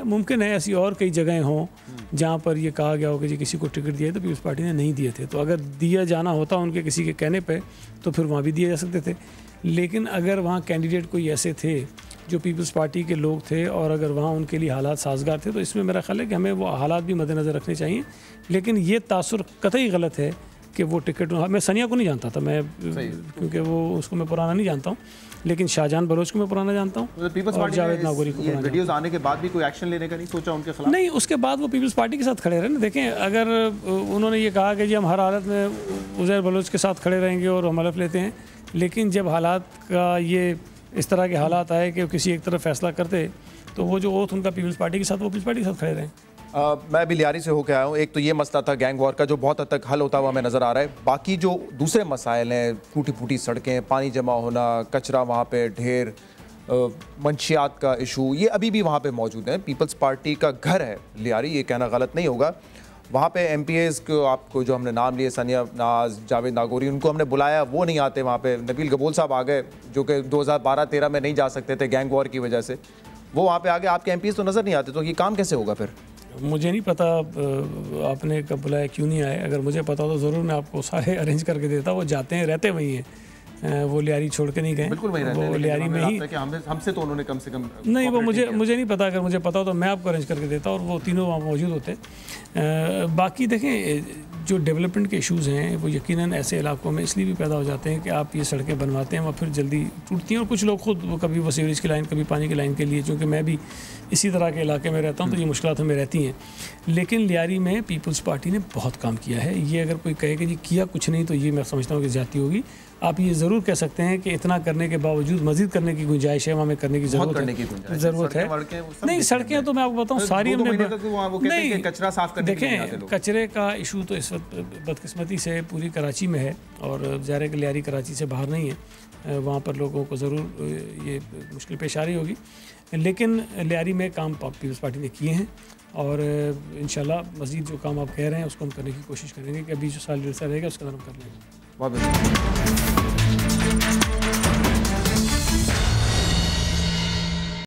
मुमकिन है ऐसी और कई जगहें हों जहाँ पर ये कहा गया हो कि जी किसी को टिकट दिया तो पीपल्स पार्टी ने नहीं दिए थे। तो अगर दिया जाना होता उनके किसी के कहने पे तो फिर वहाँ भी दिए जा सकते थे। लेकिन अगर वहाँ कैंडिडेट कोई ऐसे थे जो पीपल्स पार्टी के लोग थे और अगर वहाँ उनके लिए हालात साजगार थे तो इसमें मेरा ख्याल है कि हमें वो हालात भी मद्देनज़र रखने चाहिए। लेकिन ये तासुर कतई गलत है कि वो टिकट, मैं सनिया को नहीं जानता था मैं, क्योंकि वो उसको मैं पुराना नहीं जानता हूँ, लेकिन शाहजहां बलोच को मैं पुराना जानता हूँ और जावेद नागौरी को पुराना। वीडियोस आने के बाद भी कोई एक्शन लेने का नहीं सोचा उनके खिलाफ? नहीं, उसके बाद वो पीपल्स पार्टी के साथ खड़े रहे ना। देखें, अगर उन्होंने ये कहा कि जी हम हर हालत में उज़ैर बलोच के साथ खड़े रहेंगे और हम हलफ लेते हैं, लेकिन जब हालात का ये इस तरह के हालात आए कि किसी एक तरफ फैसला करते तो वो जो ओथ उनका पीपल्स पार्टी के साथ, वो पीपल्स पार्टी के साथ खड़े रहें। मैं भी लियारी से होकर आया हूँ। एक तो ये मसला था गैंग वॉर का जो बहुत हद तक हल होता हुआ हमें नज़र आ रहा है। बाकी जो दूसरे मसाइल हैं, टूटी फूटी सड़कें, पानी जमा होना, कचरा वहाँ पे ढेर, मंशियात का इशू, ये अभी भी वहाँ पे मौजूद है। पीपल्स पार्टी का घर है लियारी, ये कहना गलत नहीं होगा। वहाँ पे MPAs को आपको जो हमने नाम लिए, सनिया नाज, जावेद नागौरी, उनको हमने बुलाया, वो नहीं आते वहाँ पे। नबील गबोल साहब आ गए जो कि 2012-13 में नहीं जा सकते थे गैंग वॉर की वजह से, वो वहाँ पे आगे। आपके MPAs तो नज़र नहीं आते, तो ये काम कैसे होगा फिर? मुझे नहीं पता आपने कब बुलाया, क्यों नहीं आए। अगर मुझे पता तो ज़रूर मैं आपको सारे अरेंज करके देता। वो जाते हैं, रहते वहीं हैं, वो लियारी छोड़ के नहीं गए। बिल्कुल वहीं रहते हैं, वो लियारी में ही। हमसे तो उन्होंने कम से कम नहीं, वो मुझे नहीं पता। अगर मुझे पता हो तो मैं आपको अरेंज करके देता और वो तीनों वहाँ मौजूद होते। बाकी देखें, जो डेवलपमेंट के इश्यूज़ हैं वो यकीनन ऐसे इलाकों में इसलिए भी पैदा हो जाते हैं कि आप ये सड़कें बनवाते हैं और फिर जल्दी टूटती हैं। और कुछ लोग खुद वो कभी वो सीवरेज की लाइन, कभी पानी की लाइन के लिए, क्योंकि मैं भी इसी तरह के इलाके में रहता हूँ तो ये मुश्किलात हमें रहती हैं। लेकिन लियारी में पीपल्स पार्टी ने बहुत काम किया है। ये अगर कोई कहे कि जी किया कुछ नहीं, तो ये मैं समझता हूँ कि ज़्यादती होगी। आप ये ज़रूर कह सकते हैं कि इतना करने के बावजूद मज़ीद करने की गुंजाइश है, वहाँ में करने की ज़रूरत है। नहीं, सड़कें तो मैं आपको बताऊँ सारी हमने नहीं, कचरा साफ करने देखें, कचरे का इशू तो इस वक्त बदकिस्मती से पूरी कराची में है और ज़ाहिर है लियारी कराची से बाहर नहीं है, वहाँ पर लोगों को ज़रूर ये मुश्किल पेश आ रही होगी। लेकिन लियारी में काम पीपल्स पार्टी ने किए हैं और इंशाल्लाह मज़ीद जो काम आप कह रहे हैं उसको हम करने की कोशिश करेंगे कि अभी जो साल डेढ़ साल रहेगा उसके अंदर हम कर लेंगे।